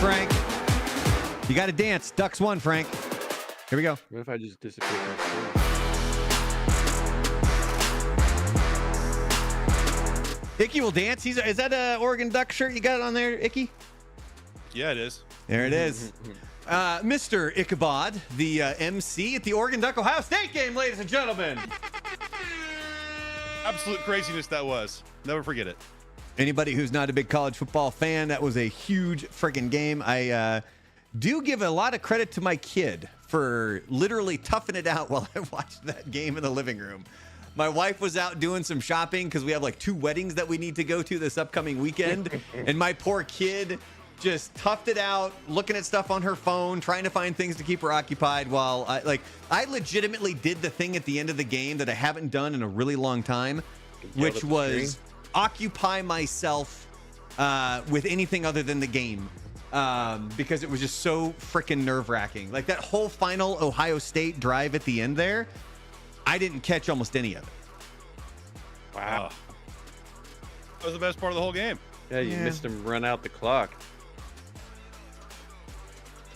right, Frank. You got to dance. Ducks one, Frank. Here we go. What if I just disappear? Icky will dance. Is that a Oregon Duck shirt you got on there, Icky? Yeah, it is. There it is. Mr. Ichabod, the MC at the Oregon Duck Ohio State game, ladies and gentlemen. Absolute craziness that was. Never forget it. Anybody who's not a big college football fan, that was a huge freaking game. I do give a lot of credit to my kid for literally toughing it out while I watched that game in the living room. My wife was out doing some shopping because we have like 2 weddings that we need to go to this upcoming weekend. And my poor kid just toughed it out, looking at stuff on her phone, trying to find things to keep her occupied while I legitimately did the thing at the end of the game that I haven't done in a really long time, which was occupy myself with anything other than the game. Because it was just so freaking nerve-wracking. Like that whole final Ohio State drive at the end there, I didn't catch almost any of it. Wow. That was the best part of the whole game. Yeah, you missed him run out the clock.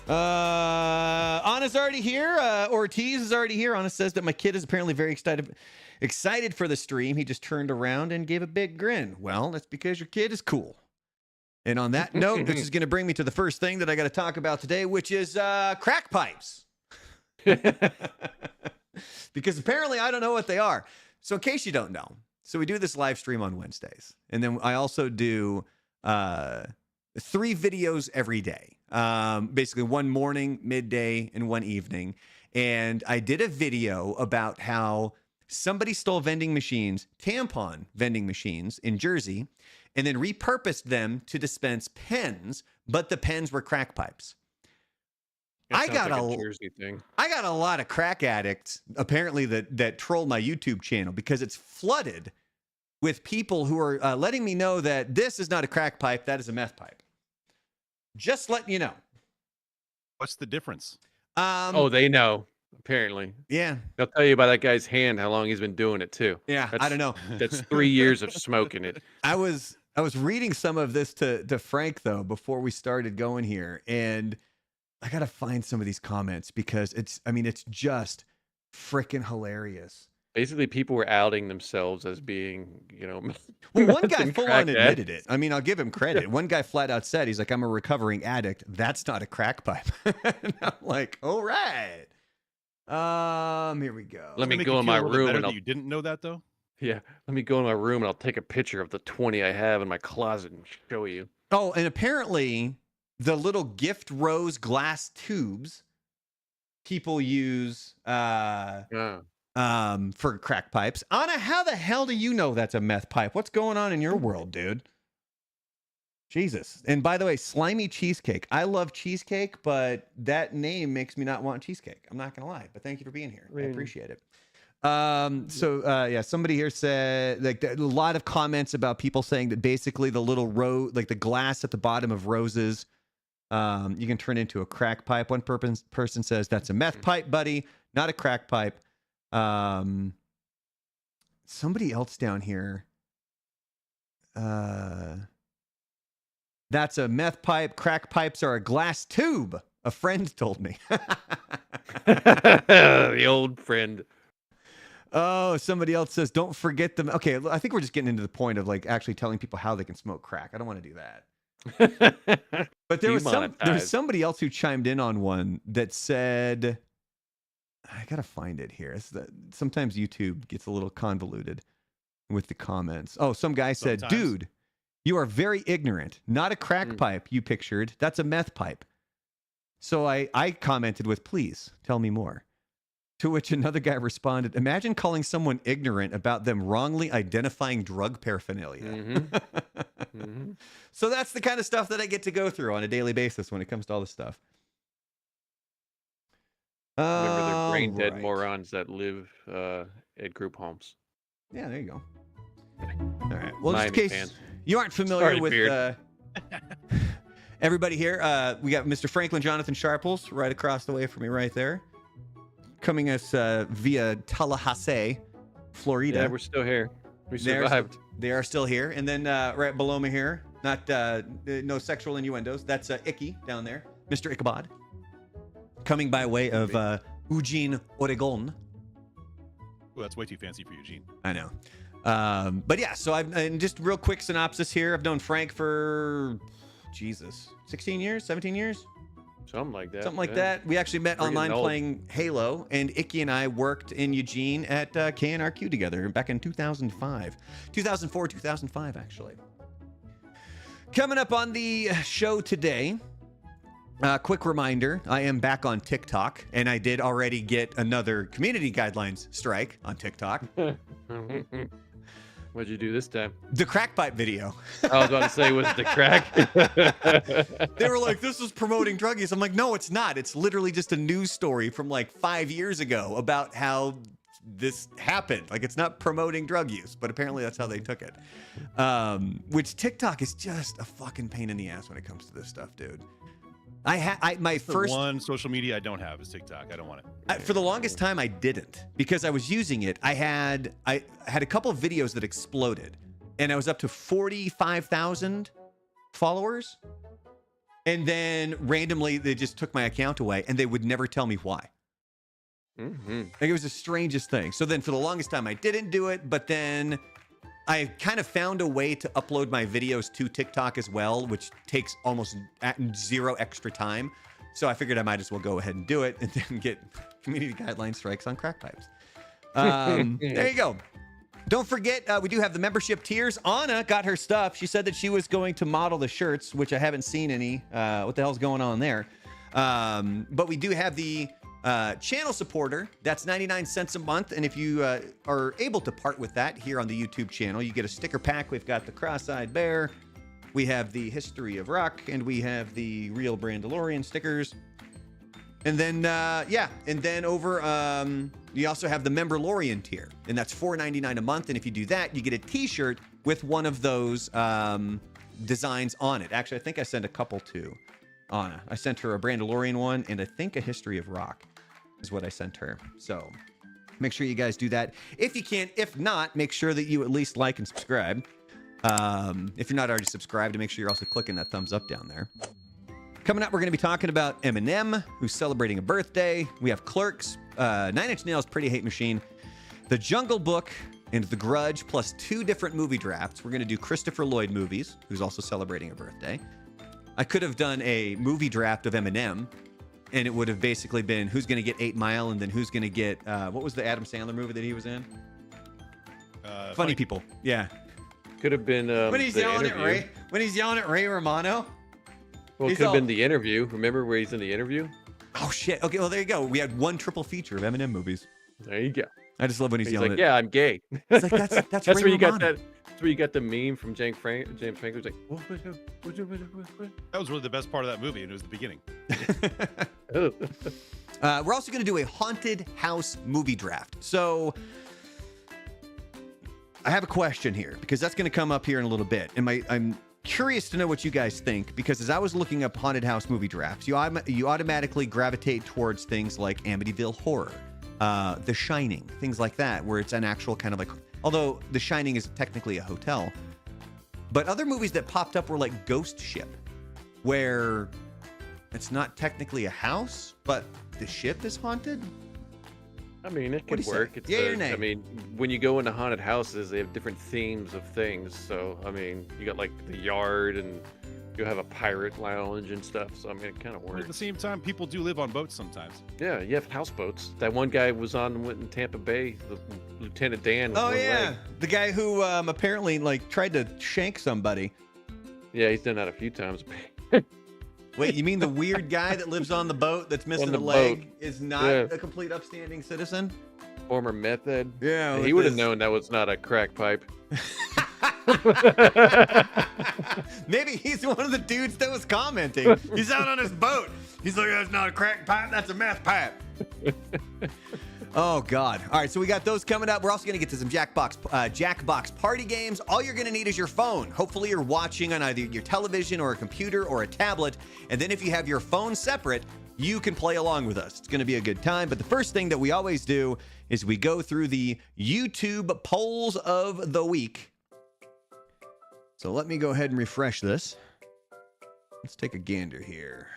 Anna's already here. Ortiz is already here. Anna says that my kid is apparently very excited for the stream. He just turned around and gave a big grin. Well, that's because your kid is cool. And on that note, this is going to bring me to the first thing that I got to talk about today, which is crack pipes. Because apparently I don't know what they are. So in case you don't know, so we do this live stream on Wednesdays. And then I also do 3 videos every day. Basically 1 morning, midday, and 1 evening. And I did a video about how somebody stole vending machines, tampon vending machines in Jersey, and then repurposed them to dispense pens, but the pens were crack pipes. I got a Jersey thing. I got a lot of crack addicts apparently that troll my YouTube channel because it's flooded with people who are letting me know that this is not a crack pipe, that is a meth pipe. Just letting you know. What's the difference? They know. Apparently, yeah. They'll tell you by that guy's hand how long he's been doing it too. Yeah, I don't know. That's 3 years of smoking it. I was reading some of this to Frank though before we started going here, and I gotta find some of these comments because it's just freaking hilarious. Basically, people were outing themselves as being, Well, one guy full on admitted it. I mean, I'll give him credit. One guy flat out said, he's like, I'm a recovering addict. That's not a crack pipe. And I'm like, all right. Here we go. Let me go in my room and you didn't know that though? Yeah, let me go in my room and I'll take a picture of the 20 I have in my closet and show you. Oh, and apparently the little gift rose glass tubes people use for crack pipes. Anna, how the hell do you know that's a meth pipe? What's going on in your world, dude? Jesus. And by the way, slimy cheesecake. I love cheesecake, but that name makes me not want cheesecake. I'm not going to lie, but thank you for being here. I appreciate it. Somebody here said like a lot of comments about people saying that basically the little like the glass at the bottom of roses, you can turn into a crack pipe. One person says that's a meth pipe, buddy, not a crack pipe. Somebody else down here, that's a meth pipe. Crack pipes are a glass tube. A friend told me. The old friend. Oh, somebody else says, don't forget them. Okay, I think we're just getting into the point of like actually telling people how they can smoke crack. I don't want to do that. But there was somebody else who chimed in on one that said, I gotta find it here. Sometimes YouTube gets a little convoluted with the comments. Oh, some guy said, dude, you are very ignorant. Not a crack pipe you pictured. That's a meth pipe. So I commented with, please tell me more. To which another guy responded, imagine calling someone ignorant about them wrongly identifying drug paraphernalia. So that's the kind of stuff that I get to go through on a daily basis when it comes to all this stuff. Remember the brain dead morons that live at group homes. Yeah, there you go. All right. Well, just in Miami case fans. you aren't familiar with everybody here, we got Mr. Franklin Jonathan Sharples right across the way from me right there. Coming us via Tallahassee, Florida. Yeah, we're still here. We survived. They are still here. And then right below me here, Not no sexual innuendos. That's Icky down there, Mr. Ichabod, coming by way of Eugene, Oregon. Oh, that's way too fancy for Eugene. I know. But yeah, so and just real quick synopsis here. I've known Frank for, Jesus, 16 years, 17 years? Something like that. Something like that. We actually met online playing Halo, and Icky and I worked in Eugene at KNRQ together back in 2005. 2004, 2005, actually. Coming up on the show today, quick reminder, I am back on TikTok, and I did already get another community guidelines strike on TikTok. What'd you do this time? The crack pipe video. I was about to say, was it the crack? They were like, this is promoting drug use. I'm like, no, it's not. It's literally just a news story from like 5 years ago about how this happened. Like, it's not promoting drug use, but apparently that's how they took it. Which TikTok is just a fucking pain in the ass when it comes to this stuff, dude. My first one social media I don't have is TikTok. I don't want it. For the longest time, I didn't, because I was using it. I had a couple of videos that exploded, and I was up to 45,000 followers. And then randomly, they just took my account away, and they would never tell me why. Mm-hmm. Like, it was the strangest thing. So then for the longest time, I didn't do it, but then I kind of found a way to upload my videos to TikTok as well, which takes almost zero extra time. So I figured I might as well go ahead and do it and then get community guideline strikes on crack pipes. There you go. Don't forget, we do have the membership tiers. Anna got her stuff. She said that she was going to model the shirts, which I haven't seen any. What the hell's going on there? But we do have the channel supporter. That's 99 cents a month, and if you are able to part with that here on the YouTube channel, you get a sticker pack. We've got the cross-eyed bear, we have the history of rock, and we have the real Brandalorian stickers. And then and then over you also have the Memberlorian tier, and that's $4.99 a month. And if you do that, you get a t-shirt with one of those designs on it. Actually, I think I sent a couple to Anna. I sent her a Brandalorian one, and I think a history of rock is what I sent her. So make sure you guys do that if you can. If not, make sure that you at least like and subscribe. If you're not already subscribed, to make sure you're also clicking that thumbs up down there. Coming up, we're going to be talking about Eminem, who's celebrating a birthday. We have Clerks, 9 Inch Nails, Pretty Hate Machine, The Jungle Book, and The Grudge, plus 2 different movie drafts. We're going to do Christopher Lloyd movies, who's also celebrating a birthday. I could have done a movie draft of Eminem, and it would have basically been who's going to get 8 Mile, and then who's going to get, what was the Adam Sandler movie that he was in? Funny People. Yeah. Could have been when he's yelling at Ray. When he's yelling at Ray Romano. Well, it could have been The Interview. Remember where he's in The Interview? Oh shit. Okay, well there you go. We had one triple feature of Eminem movies. There you go. I just love when he's yelling like, at. yeah, I'm gay. It's like that's That's Ray where you got Romano. that. That's where you got the meme from James Franco. He's like, what? That was really the best part of that movie, and it was the beginning. Oh. We're also going to do a haunted house movie draft. So I have a question here, because that's going to come up here in a little bit. And I'm curious to know what you guys think, because as I was looking up haunted house movie drafts, you automatically gravitate towards things like Amityville Horror, The Shining, things like that, where it's an actual kind of like, although The Shining is technically a hotel, but other movies that popped up were like Ghost Ship, where it's not technically a house, but the ship is haunted. I mean, it What could do you say? work. It's Yay or nay? I mean, when you go into haunted houses, they have different themes of things. So, I mean, you got like the yard, and you have a pirate lounge and stuff. So, I mean, it kind of But at works. the same time, people do live on boats sometimes. Yeah, you have houseboats. That one guy went in Tampa Bay, the Lieutenant Dan. With Oh one yeah, leg. the guy who apparently like tried to shank somebody. Yeah, he's done that a few times. Wait, you mean the weird guy that lives on the boat that's missing On the a leg boat. is not Yeah. a complete upstanding citizen? Former meth head. Yeah, He with would have this- known that was not a crack pipe. Maybe he's one of the dudes that was commenting. He's out on his boat. He's like, that's not a crack pipe, that's a meth pipe. Oh, God. All right, so we got those coming up. We're also going to get to some JACKBOX party games. All you're going to need is your phone. Hopefully, you're watching on either your television or a computer or a tablet. And then if you have your phone separate, you can play along with us. It's going to be a good time. But the first thing that we always do is we go through the YouTube polls of the week. So let me go ahead and refresh this. Let's take a gander here.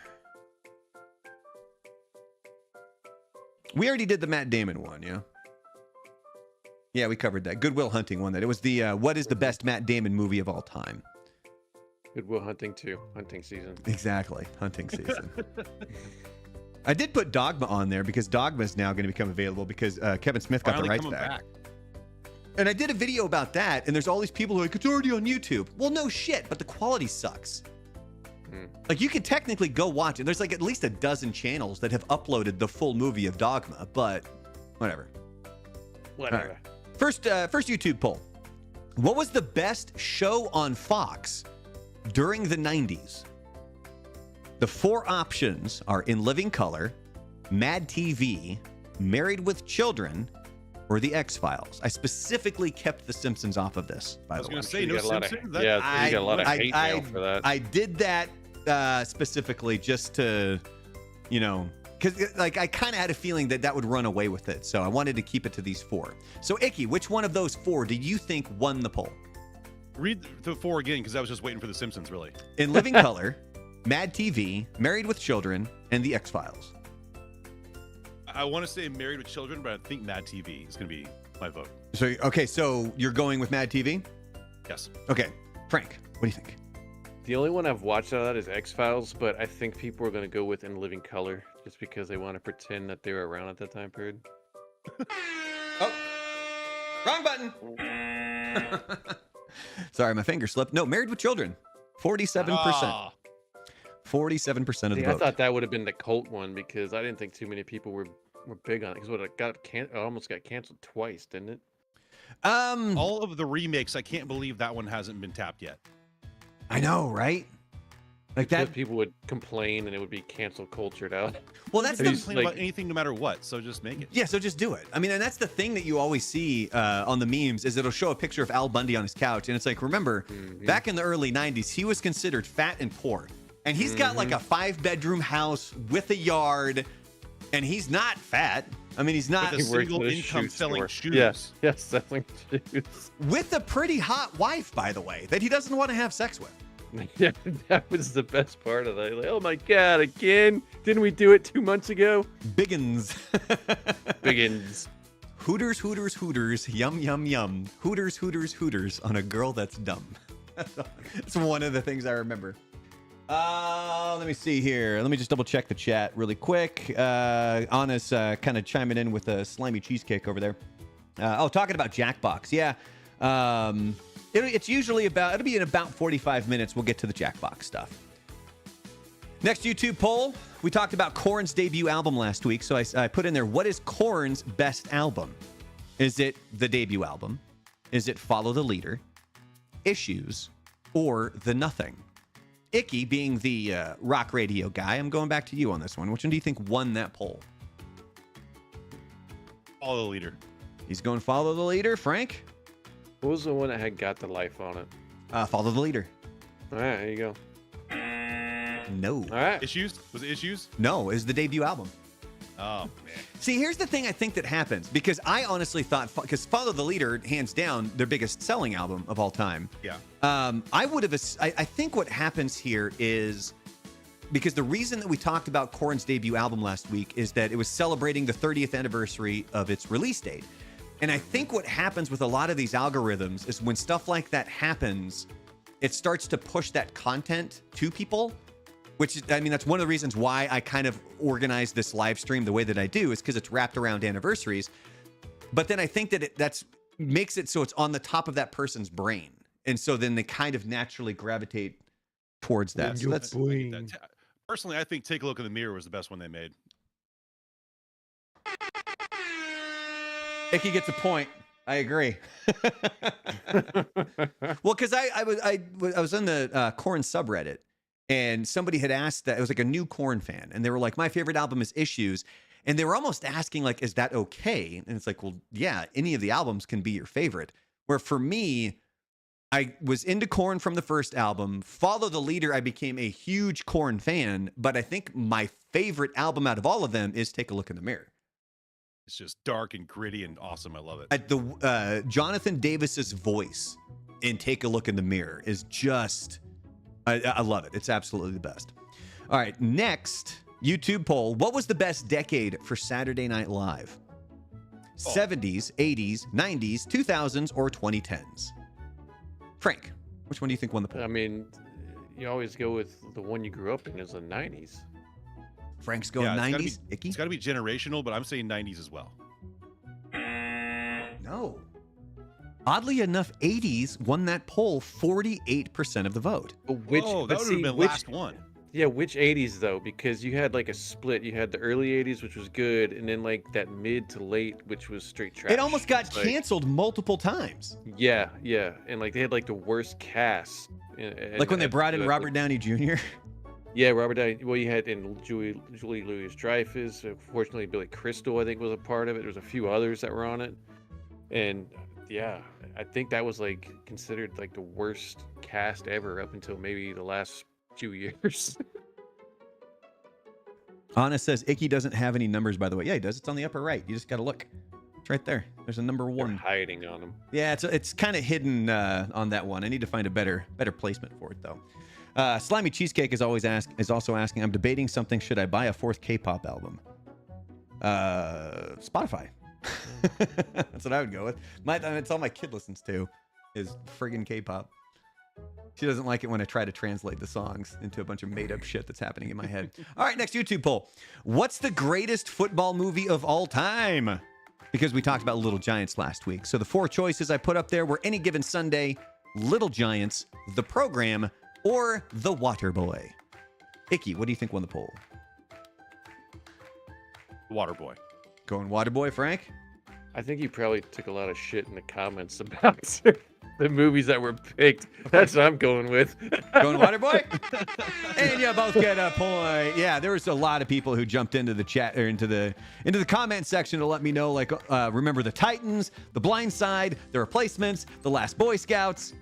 We already did the Matt Damon one, yeah? Yeah, we covered that. Good Will Hunting won that. It was the what is the best Matt Damon movie of all time? Good Will Hunting 2, hunting season. Exactly, hunting season. I did put Dogma on there because Dogma is now going to become available because Kevin Smith got the rights back. And I did a video about that, and there's all these people who are like, it's already on YouTube. Well, no shit, but the quality sucks. Like, you could technically go watch it. There's like at least a dozen channels that have uploaded the full movie of Dogma, but whatever. Whatever. Right. First YouTube poll. What was the best show on Fox during the 90s? The 4 options are In Living Color, Mad TV, Married with Children, or The X-Files. I specifically kept The Simpsons off of this, by the way. I was going to say, no Simpsons? Yeah, you got a lot of hate mail for that. I did that specifically just to, you know, because like I kind of had a feeling that that would run away with it. So I wanted to keep it to these 4. So Icky, which one of those 4 do you think won the poll? Read the 4 again, because I was just waiting for The Simpsons, really. In Living Color, Mad TV, Married with Children, and The X-Files. I want to say Married with Children, but I think Mad TV is going to be my vote. So, okay, so you're going with Mad TV? Yes. Okay. Frank, what do you think? The only one I've watched out of that is X-Files, but I think people are going to go with In Living Color just because they want to pretend that they were around at that time period. Oh, wrong button. Sorry, my finger slipped. No, Married with Children, 47%. 47% of the vote. I thought that would have been the cult one because I didn't think too many people were big on it. Because it almost got canceled twice, didn't it? All of the remakes, I can't believe that one hasn't been tapped yet. I know, right? Like because that. People would complain and it would be cancel cultured out. Well, that's They the complain about anything, no matter what. So just make it. Yeah, so just do it. I mean, and that's the thing that you always see on the memes is it'll show a picture of Al Bundy on his couch, and it's like, remember, back in the early '90s, he was considered fat and poor, and he's got like a 5-bedroom house with a yard, and he's not fat. I mean, he's not with a single income selling shoes. Yes, selling shoes with a pretty hot wife, by the way, that he doesn't want to have sex with. Yeah, that was the best part of that. Like, oh my God, again? Didn't we do it 2 months ago? Biggins. Biggins. Hooters, Hooters, Hooters, yum, yum, yum. Hooters, Hooters, Hooters on a girl that's dumb. That's one of the things I remember. Let me see here. Let me just double check the chat really quick. Anna's kind of chiming in with a slimy cheesecake over there. Talking about Jackbox. Yeah. It's usually it'll be in about 45 minutes. We'll get to the Jackbox stuff. Next YouTube poll. We talked about Korn's debut album last week. So I put in there, what is Korn's best album? Is it the debut album? Is it Follow the Leader, Issues, or The Nothing? Icky, being the rock radio guy, I'm going back to you on this one. Which one do you think won that poll? Follow the Leader. He's going Follow the Leader. Frank? What was the one that had Got the Life on it? Follow the Leader. All right, there you go. No. All right. Issues? Was it Issues? No, it was the debut album. Oh, man. See, here's the thing I think that happens, because I honestly thought, because Follow the Leader, hands down, their biggest selling album of all time. Yeah. I think what happens here is, because the reason that we talked about Korn's debut album last week is that it was celebrating the 30th anniversary of its release date. And I think what happens with a lot of these algorithms is when stuff like that happens, it starts to push that content to people, which is, I mean, that's one of the reasons why I kind of organize this live stream the way that I do, is because it's wrapped around anniversaries. But then I think that that's makes it so it's on the top of that person's brain. And so then they kind of naturally gravitate towards that. So that's personally, I think Take a Look in the Mirror was the best one they made. Icky gets a point. I agree. Well, because I was in the Korn subreddit, and somebody had asked that. It was like a new Korn fan, and they were like, my favorite album is Issues. And they were almost asking, like, is that okay? And it's like, well, yeah, any of the albums can be your favorite. Where for me, I was into Korn from the first album. Follow the Leader, I became a huge Korn fan. But I think my favorite album out of all of them is Take a Look in the Mirror. It's just dark and gritty and awesome. I love it. The Jonathan Davis's voice and take a look in the mirror is just, I love it. It's absolutely the best. All right, next YouTube poll. What was the best decade for Saturday Night Live? 70s, 80s, 90s, 2000s, or 2010s? Frank, which one do you think won the poll? I mean, you always go with the one you grew up in is the 90s. Frank's going Yeah, 90s. Icky? It's got to be generational, but I'm saying 90s as well. No. Oddly enough, 80s won that poll 48% of the vote. But which, Oh, but that would have see, been which, last one. yeah, which 80s though? Because you had like a split. You had the early 80s, which was good, and then like that mid to late, which was straight trash. It almost got It's like- canceled multiple times. Yeah, and like they had like the worst cast. Like when they brought in like, Robert Downey Jr. Yeah, Robert Downey. Well, you had in Julie Louis-Dreyfus. Unfortunately, Billy Crystal, I think, was a part of it. There was a few others that were on it, and yeah, I think that was like considered like the worst cast ever up until maybe the last few years. Anna says Icky doesn't have any numbers, by the way. Yeah, he does. It's on the upper right. You just got to look. It's right there. There's a number They're one. hiding on them. Yeah, it's kind of hidden on that one. I need to find a better placement for it though. Slimy Cheesecake is also asking. I'm debating something. Should I buy a fourth K-pop album? Spotify. That's what I would go with. It's all my kid listens to is friggin' K-pop. She doesn't like it when I try to translate the songs into a bunch of made-up shit that's happening in my head. All right, next YouTube poll. What's the greatest football movie of all time? Because we talked about Little Giants last week. So the 4 choices I put up there were Any Given Sunday, Little Giants, The Program, or The Waterboy. Icky, what do you think won the poll? Waterboy. Going Waterboy, Frank? I think he probably took a lot of shit in the comments about the movies that were picked. That's what I'm going with. Going Waterboy? And you both get a point. Yeah, there was a lot of people who jumped into the chat or into the comment section to let me know, like, remember the Titans, The Blind Side, The Replacements, The Last Boy Scouts,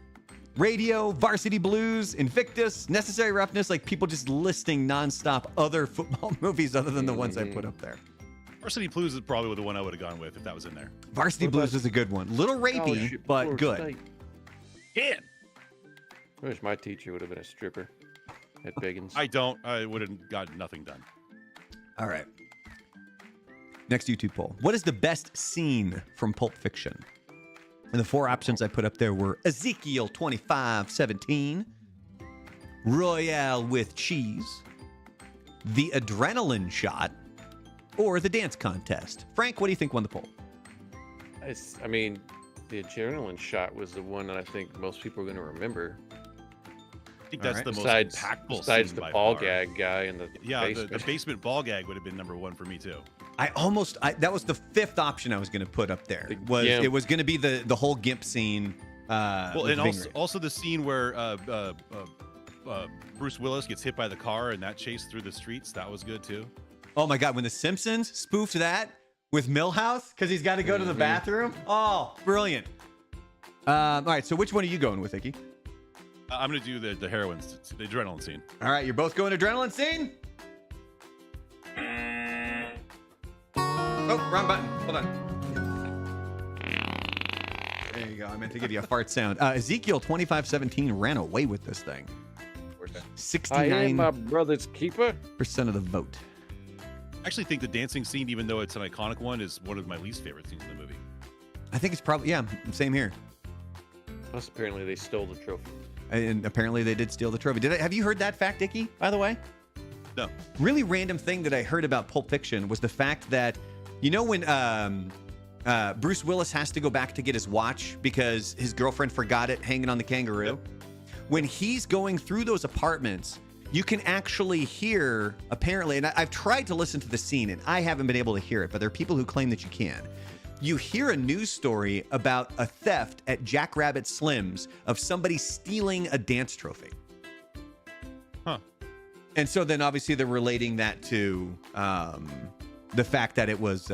Radio, Varsity Blues, Invictus, Necessary Roughness, like people just listing nonstop other football movies other than the ones I put up there. Varsity Blues is probably the one I would have gone with if that was in there. Varsity Blues is a good one. Little rapey, Scholarship but for good. state. Yeah. I wish my teacher would have been a stripper at Biggins. I would have got nothing done. All right. Next YouTube poll. What is the best scene from Pulp Fiction? And the 4 options I put up there were Ezekiel 25:17, Royale with cheese, the adrenaline shot, or the dance contest. Frank, what do you think won the poll? I mean, the adrenaline shot was the one that I think most people are going to remember. I think that's Alright. the most Besides, impactful besides scene the by ball far. gag guy in the Yeah, basement. the basement ball gag would have been number 1 for me too. That was the 5th option I was going to put up there. The GIMP. It was going to be the whole GIMP scene. Well, with and Ving Rhames. also the scene where Bruce Willis gets hit by the car and that chase through the streets, that was good too. Oh my God, when The Simpsons spoofed that with Milhouse because he's got to go to the bathroom. Oh, brilliant. All right, so which one are you going with, Icky? I'm going to do the heroin, the adrenaline scene. All right, you're both going adrenaline scene? Oh, wrong button. Hold on. There you go. I meant to give you a fart sound. Ezekiel 25:17 ran away with this thing. I am my 69% brother's keeper. of the vote. I actually think the dancing scene, even though it's an iconic one, is one of my least favorite scenes in the movie. I think it's probably, yeah, same here. Plus, apparently they stole the trophy. And apparently they did steal the trophy. Have you heard that fact, Icky, by the way? No. Really random thing that I heard about Pulp Fiction was the fact that, you know, when Bruce Willis has to go back to get his watch because his girlfriend forgot it hanging on the kangaroo? Yep. When he's going through those apartments, you can actually hear, apparently, and I've tried to listen to the scene and I haven't been able to hear it, but there are people who claim that you can. You hear a news story about a theft at Jackrabbit Slim's of somebody stealing a dance trophy. Huh. And so then obviously they're relating that to the fact that it was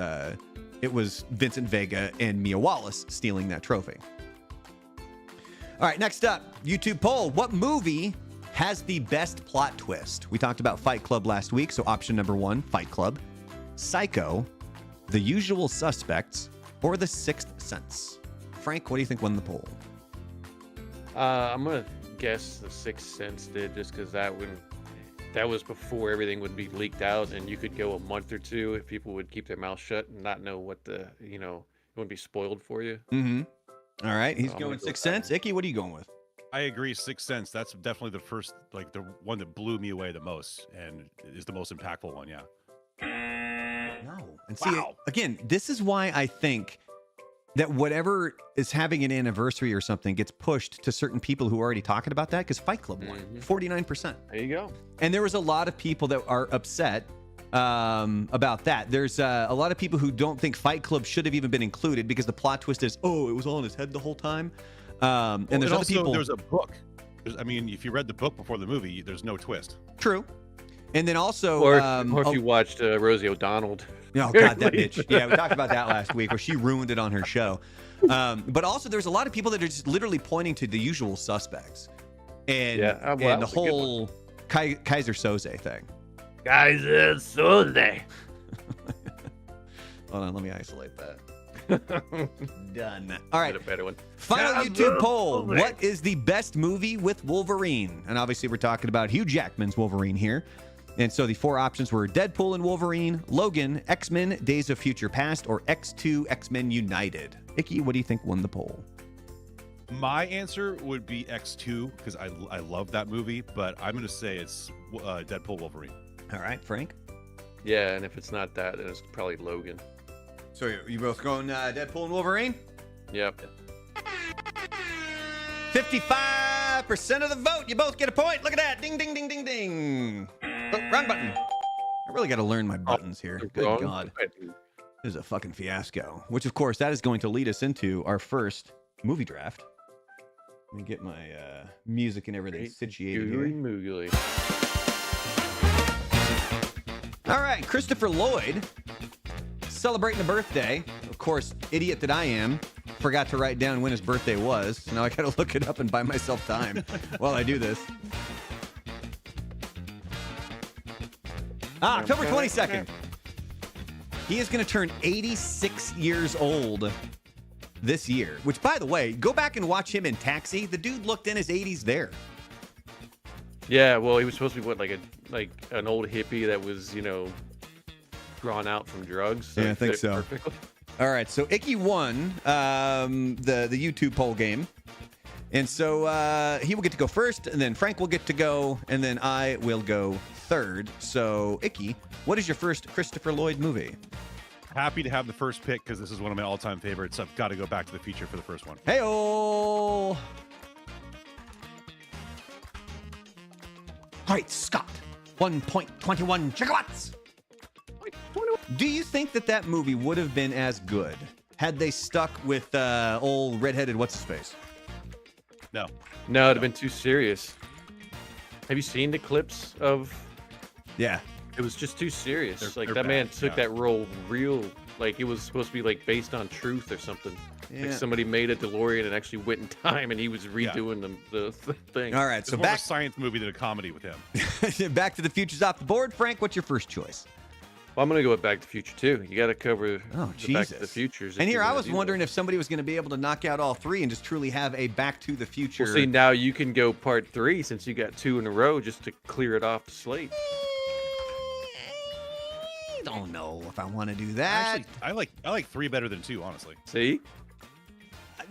Vincent Vega and Mia Wallace stealing that trophy. All right, next up, YouTube poll. What movie has the best plot twist? We talked about Fight Club last week, so option number 1, Fight Club. Psycho, The Usual Suspects, or The Sixth Sense? Frank, what do you think won the poll? I'm gonna guess The Sixth Sense did, just because that was before everything would be leaked out, and you could go a month or two if people would keep their mouth shut and not know what it wouldn't be spoiled for you. Mm-hmm. All right, he's I'm going gonna go Sixth with that Sense. Icky, what are you going with? I agree. Sixth Sense. That's definitely the first, like the one that blew me away the most, and is the most impactful one. Yeah. No. And see, Wow. again, this is why I think that whatever is having an anniversary or something gets pushed to certain people who are already talking about that, because Fight Club won 49%. There you go. And there was a lot of people that are upset about that. There's a lot of people who don't think Fight Club should have even been included because the plot twist is, oh, it was all in his head the whole time. And there's other people. There's a book. I mean, if you read the book before the movie, there's no twist. True. And then also, Or if you watched Rosie O'Donnell. Oh, God, that bitch. Yeah, we talked about that last week where she ruined it on her show. But also, there's a lot of people that are just literally pointing to the usual suspects. And, well, and the that was a good whole Kaiser Soze thing. Kaiser Soze. Hold on, let me isolate that. Done. All right. A better one. Final YouTube poll. What is the best movie with Wolverine? And obviously, we're talking about Hugh Jackman's Wolverine here. And so the four options were Deadpool and Wolverine, Logan, X-Men, Days of Future Past, or X2, X-Men United. Icky, what do you think won the poll? My answer would be X2 because I love that movie, but I'm going to say it's Deadpool Wolverine. All right, Frank. Yeah, and if it's not that, then it's probably Logan. So you both going Deadpool and Wolverine? Yep. 55% of the vote. You both get a point. Look at that. Ding, ding, ding, ding, ding. Oh, wrong button. I really got to learn my buttons here. Good Wrong. God. This is a fucking fiasco. Which, of course, that is going to lead us into our first movie draft. Let me get my music and everything situated here. Moogly. All right, Christopher Lloyd, celebrating a birthday. Of course, idiot that I am, forgot to write down when his birthday was. So now I got to look it up and buy myself time while I do this. October 22nd. He is going to turn 86 years old this year, which, by the way, go back and watch him in Taxi. The dude looked in his 80s there. Yeah, well, he was supposed to be like an old hippie that was, drawn out from drugs. Yeah, I think fit so. Perfectly. All right, so Icky won the YouTube poll game. And so he will get to go first, and then Frank will get to go, and then I will go third. So, Icky, what is your first Christopher Lloyd movie? Happy to have the first pick because this is one of my all-time favorites. I've got to go Back to the Future for the first one. Hey-oh! All right, Scott. 1.21 gigawatts. Do you think that movie would have been as good had they stuck with old redheaded what's-his-face? No. No, it'd have been too serious. Have you seen the clips of? Yeah. It was just too serious. They're that man bad, took yeah. that role real, like it was supposed to be like based on truth or something. Yeah. Like somebody made a DeLorean and actually went in time, and he was redoing the thing. All right, It's so more of a back science movie than a comedy with him. Back to the Future's off the board. Frank, what's your first choice? Well, I'm gonna go with Back to the Future too. You got to cover Oh, the Jesus. Back to the Futures. And here I was wondering if somebody was going to be able to knock out all three and just truly have a Back to the Future. Well, see, now you can go part 3 since you got 2 in a row just to clear it off the slate. I don't know if I want to do that. Actually, I like 3 better than 2, honestly. See,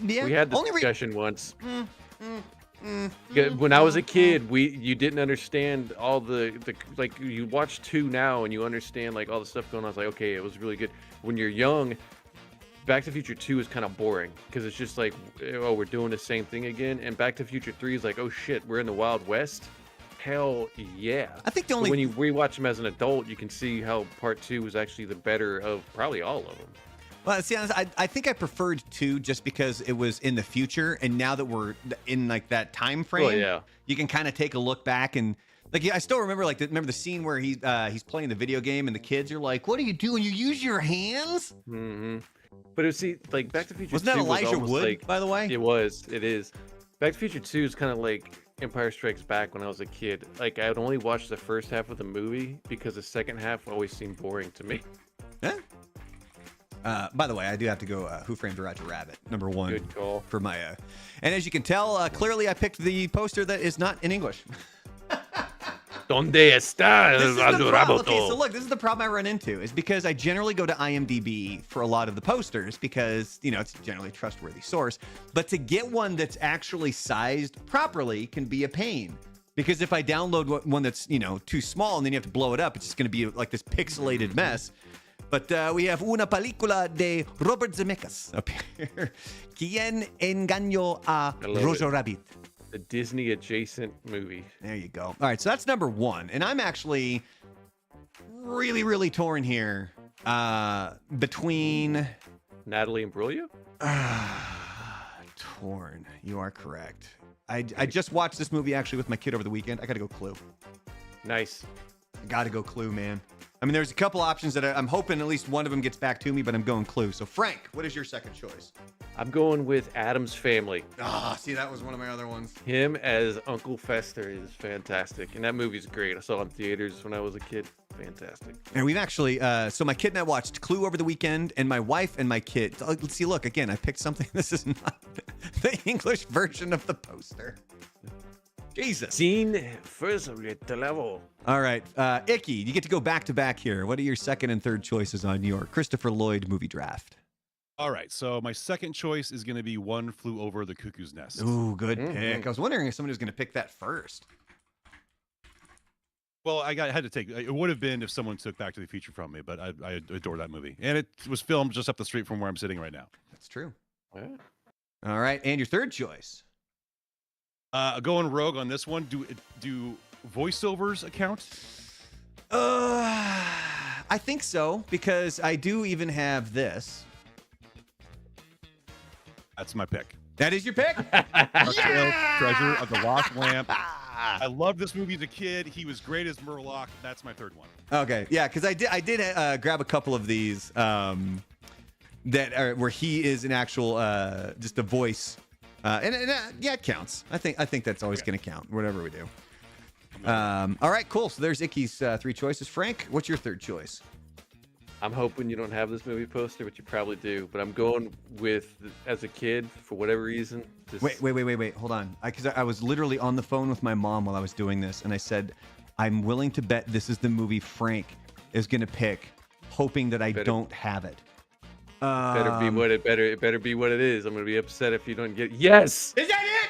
Yeah, we had this only discussion once. Yeah, when I was a kid, you didn't understand all the like you watch 2 now and you understand like all the stuff going on. I was like, okay, it was really good. When you're young, Back to the Future 2 is kind of boring because it's just like, oh, we're doing the same thing again. And Back to the Future 3 is like, oh shit, we're in the Wild West. Hell yeah. I think the But only when you rewatch them as an adult, you can see how part 2 was actually the better of probably all of them. Well, see, I think I preferred 2 just because it was in the future, and now that we're in like that time frame, yeah. you can kind of take a look back and like I still remember remember the scene where he's playing the video game and the kids are like, "What are you doing? You use your hands?" Mm-hmm. But see, like Back to the Future Wasn't that 2 was Elijah almost Wood, like, by the way? It is. Back to the Future 2 is kind of like Empire Strikes Back when I was a kid. Like I'd only watch the first half of the movie because the second half always seemed boring to me. Yeah. By the way, I do have to go Who Framed Roger Rabbit, number one. Good call. For my, and as you can tell, clearly I picked the poster that is not in English. Donde está This is el the Roger problem. Rabbit? Okay, so look, this is the problem I run into is because I generally go to IMDb for a lot of the posters because, you know, it's generally a trustworthy source. But to get one that's actually sized properly can be a pain. Because if I download one that's, you know, too small and then you have to blow it up, it's just going to be like this pixelated mess. But we have una película de Robert Zemeckis up here. ¿Quién engañó a Roger Rabbit? A Disney adjacent movie. There you go. All right, so that's number one. And I'm actually really, really torn here between... Natalie Imbruglia? Torn. You are correct. I just watched this movie actually with my kid over the weekend. I got to go Clue. Nice. I got to go Clue, man. I mean, there's a couple options that I'm hoping at least one of them gets back to me, but I'm going Clue. So, Frank, what is your second choice? I'm going with Adam's Family. Ah, see, that was one of my other ones. Him as Uncle Fester is fantastic. And that movie's great. I saw it in theaters when I was a kid. Fantastic. And we've actually, so my kid and I watched Clue over the weekend, and my wife and my kid, let's see, look, again, I picked something. This is not the English version of the poster. Jesus. Sin first level. All right. Icky, you get to go back to back here. What are your second and third choices on your Christopher Lloyd movie draft? All right, so my second choice is going to be One Flew Over the Cuckoo's Nest. Ooh, good pick. I was wondering if somebody was going to pick that first. Well, I had to take it. Would have been if someone took Back to the Future from me, but I adore that movie, and it was filmed just up the street from where I'm sitting right now. That's true. Yeah. All right, and your third choice? Going rogue on this one. Do voiceovers account? I think so because I do even have this. That's my pick. That is your pick? Yeah! Treasure of the Lost Lamp. I loved this movie as a kid. He was great as Murloc. That's my third one. Okay, yeah, because I did grab a couple of these that are where he is an actual just a voice, and yeah, it counts. I think that's always going to count, whatever we do. All right, cool. So there's Icky's three choices. Frank, what's your third choice? I'm hoping you don't have this movie poster, but you probably do. But I'm going with, as a kid, for whatever reason. Wait. Hold on. Because I was literally on the phone with my mom while I was doing this, and I said, I'm willing to bet this is the movie Frank is going to pick, hoping that I don't have it. Better be what it better be what it is. I'm gonna be upset if you don't get. Yes. Is that it?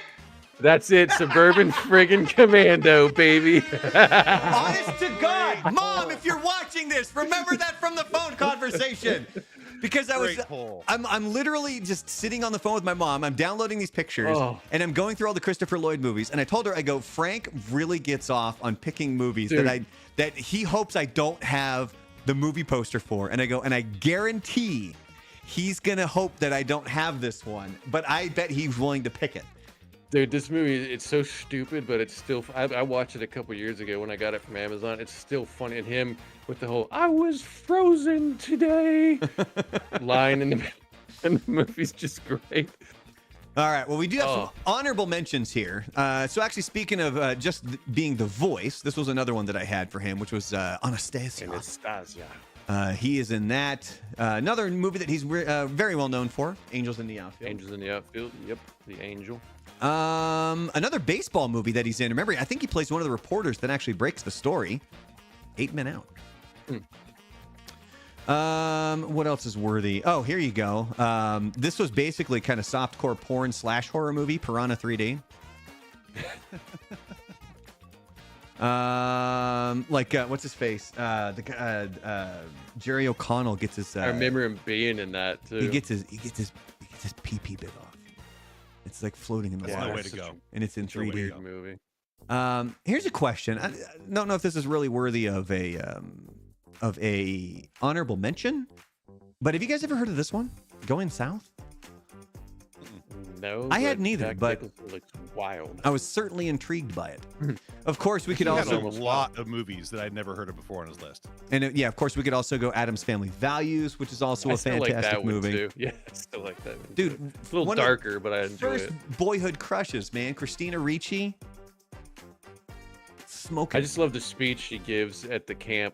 That's it. Suburban friggin' Commando, baby. Honest to God, Mom, if you're watching this, remember that from the phone conversation. Because I'm literally just sitting on the phone with my mom. I'm downloading these pictures, and I'm going through all the Christopher Lloyd movies. And I told her, I go, Frank really gets off on picking movies that he hopes I don't have the movie poster for. And I go, and I guarantee he's gonna hope that I don't have this one, but I bet he's willing to pick it. Dude, this movie, it's so stupid, but it's still... I watched it a couple years ago when I got it from Amazon. It's still funny. And him with the whole, I was frozen today line in the movie's just great. All right. Well, we do have some honorable mentions here. So actually, speaking of just being the voice, this was another one that I had for him, which was Anastasia. He is in that. Another movie that he's very well known for, Angels in the Outfield. Angels in the Outfield. Yep, The Angel. Another baseball movie that he's in. Remember, I think he plays one of the reporters that actually breaks the story. 8 Men Out. What else is worthy? Oh, here you go. This was basically kind of softcore porn / horror movie, Piranha 3D. What's his face? Jerry O'Connell gets his. I remember him being in that too. He gets his pee bit off. It's like floating in the water. No way to go. And it's in 3D. Weird movie. Here's a question. I don't know if this is really worthy of a honorable mention, but have you guys ever heard of this one? Going South? No, I hadn't either, but it looks wild. I was certainly intrigued by it. Of course, we could He also has a lot of movies that I'd never heard of before on his list. And of course, we could also go Adam's Family Values, which is also a fantastic movie. Too. Yeah, I still like that one. Dude, too. It's a little darker, but I enjoy first it. Boyhood crushes, man. Christina Ricci. Smoking. I just love the speech she gives at the camp.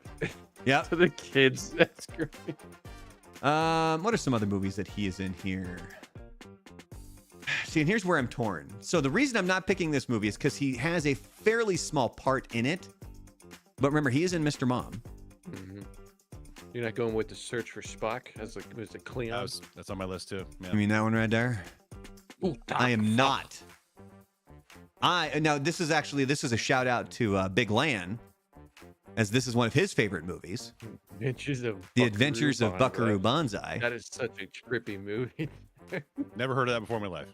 Yeah. To the kids. That's great. What are some other movies that he is in here? See, and here's where I'm torn. So the reason I'm not picking this movie is because he has a fairly small part in it. But remember, he is in Mr. Mom. Mm-hmm. You're not going with The Search for Spock? As like, was it Cleon? That's on my list too. Yeah. I mean, that one right there? Ooh, I am not. Now, this is a shout out to Big Lan, as this is one of his favorite movies. The Adventures of Buckaroo Banzai. That is such a trippy movie. Never heard of that before in my life.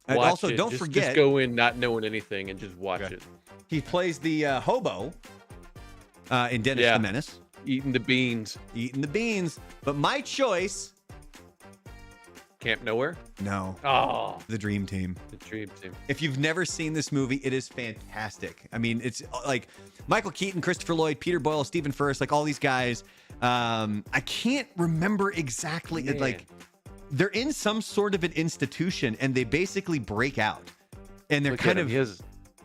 And also, it. don't Just forget, go in not knowing anything and just watch it. He plays the hobo in Dennis the Menace. Eating the beans. But my choice... Camp Nowhere? No. Oh. The Dream Team. The Dream Team. If you've never seen this movie, it is fantastic. I mean, it's like Michael Keaton, Christopher Lloyd, Peter Boyle, Stephen Furst, like all these guys. I can't remember exactly. Like, they're in some sort of an institution, and they basically break out. And they're kind of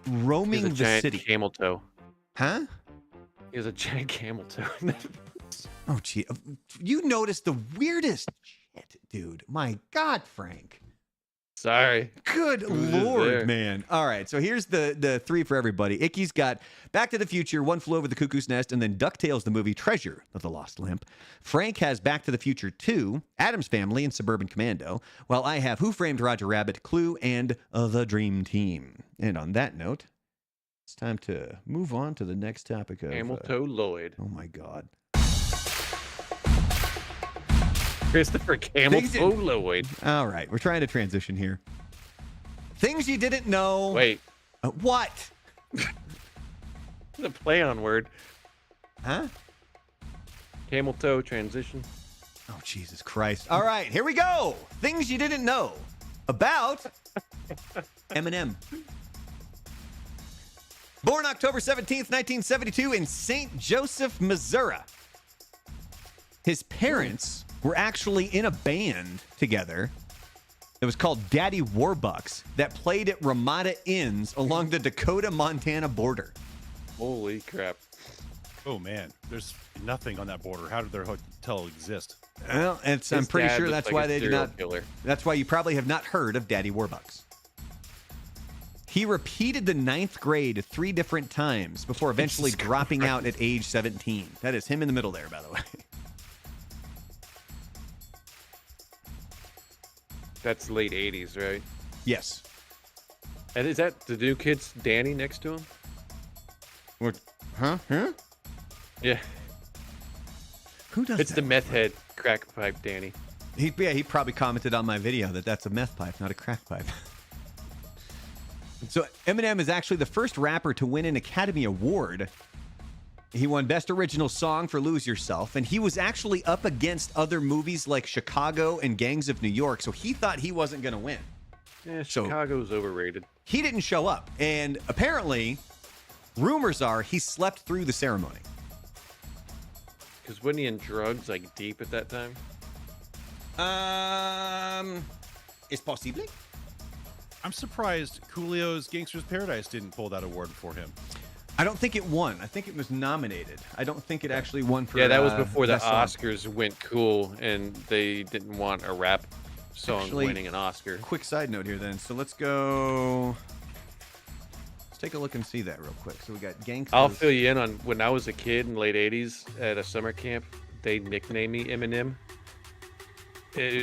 roaming the city. Camel toe. Huh? He has a giant camel toe. Oh, gee. You noticed the weirdest shit, dude. My God, Frank. Sorry. Good Lord, man. All right, so here's the three for everybody. Icky's got Back to the Future, One Flew Over the Cuckoo's Nest, and then DuckTales, the movie Treasure of the Lost Lamp. Frank has Back to the Future 2, Addams Family, and Suburban Commando, while I have Who Framed Roger Rabbit, Clue, and The Dream Team. And on that note, it's time to move on to the next topic of... Camel toe Lloyd. Oh, my God. Christopher Camel toe Lloyd. All right, we're trying to transition here. Things you didn't know. Wait. What? The play on word. Huh? Camel toe transition. Oh, Jesus Christ. All right, here we go. Things you didn't know about Eminem. Born October 17th, 1972 in St. Joseph, Missouri. His parents were actually in a band together that was called Daddy Warbucks that played at Ramada Inns along the Dakota-Montana border. Holy crap. Oh, man. There's nothing on that border. How did their hotel exist? Well, I'm pretty sure that's why they did not. Killer. That's why you probably have not heard of Daddy Warbucks. He repeated the 9th grade 3 different times before eventually dropping out at age 17. That is him in the middle there, by the way. That's late 80s, right? Yes. And is that the new kid's Danny next to him? What? Huh? Yeah. Who does It's that? the meth head crack pipe Danny. He probably commented on my video that that's a meth pipe, not a crack pipe. So Eminem is actually the first rapper to win an Academy Award. He won Best Original Song for Lose Yourself, and he was actually up against other movies like Chicago and Gangs of New York, so he thought he wasn't going to win. Yeah, So- Chicago's overrated. He didn't show up, and apparently, rumors are he slept through the ceremony. Because wasn't he in drugs like deep at that time? It's possible. I'm surprised Coolio's Gangster's Paradise didn't pull that award for him. I don't think it won. I think it was nominated. I don't think it actually won for. Yeah, that was before the Best Song. Oscars went cool, and they didn't want a rap song Actually, winning an Oscar. Quick side note here, then. So let's go. Let's take a look and see that real quick. So we got Gangsters. I'll fill you in on when I was a kid in the late 80s at a summer camp, they nicknamed me Eminem.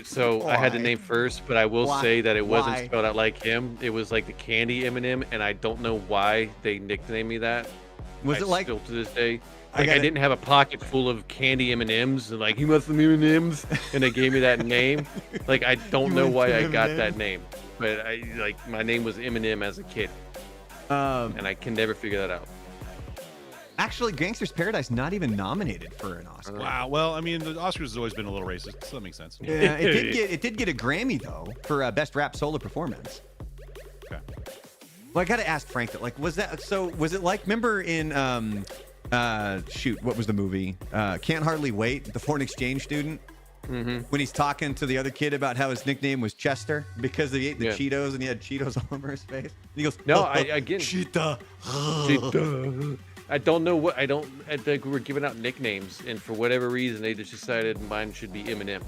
So I had the Why? name first, but I will Why? say that it wasn't Why? spelled out like him. It was like the candy Eminem, and I don't know why they nicknamed me that. Was it like? Still to this day? I Like I gotta- didn't have a pocket full of candy M&Ms, and like, you must have M&Ms, and they gave me that name. Like, I don't You know went why to I got Eminem? that name, but my name was Eminem as a kid, and I can never figure that out. Actually, Gangster's Paradise not even nominated for an Oscar. Wow. Well, I mean, the Oscars has always been a little racist, so that makes sense. Yeah, it did get a Grammy though for Best Rap Solo Performance. Okay. Well, I got to ask Frank that. Like, was it like? Remember in what was the movie? Can't Hardly Wait, the foreign exchange student. Mm-hmm. When he's talking to the other kid about how his nickname was Chester because he ate the Yeah. Cheetos and he had Cheetos all over his face. And he goes, No, again, Cheetah. I don't know I think we were giving out nicknames, and for whatever reason, they just decided mine should be Eminem.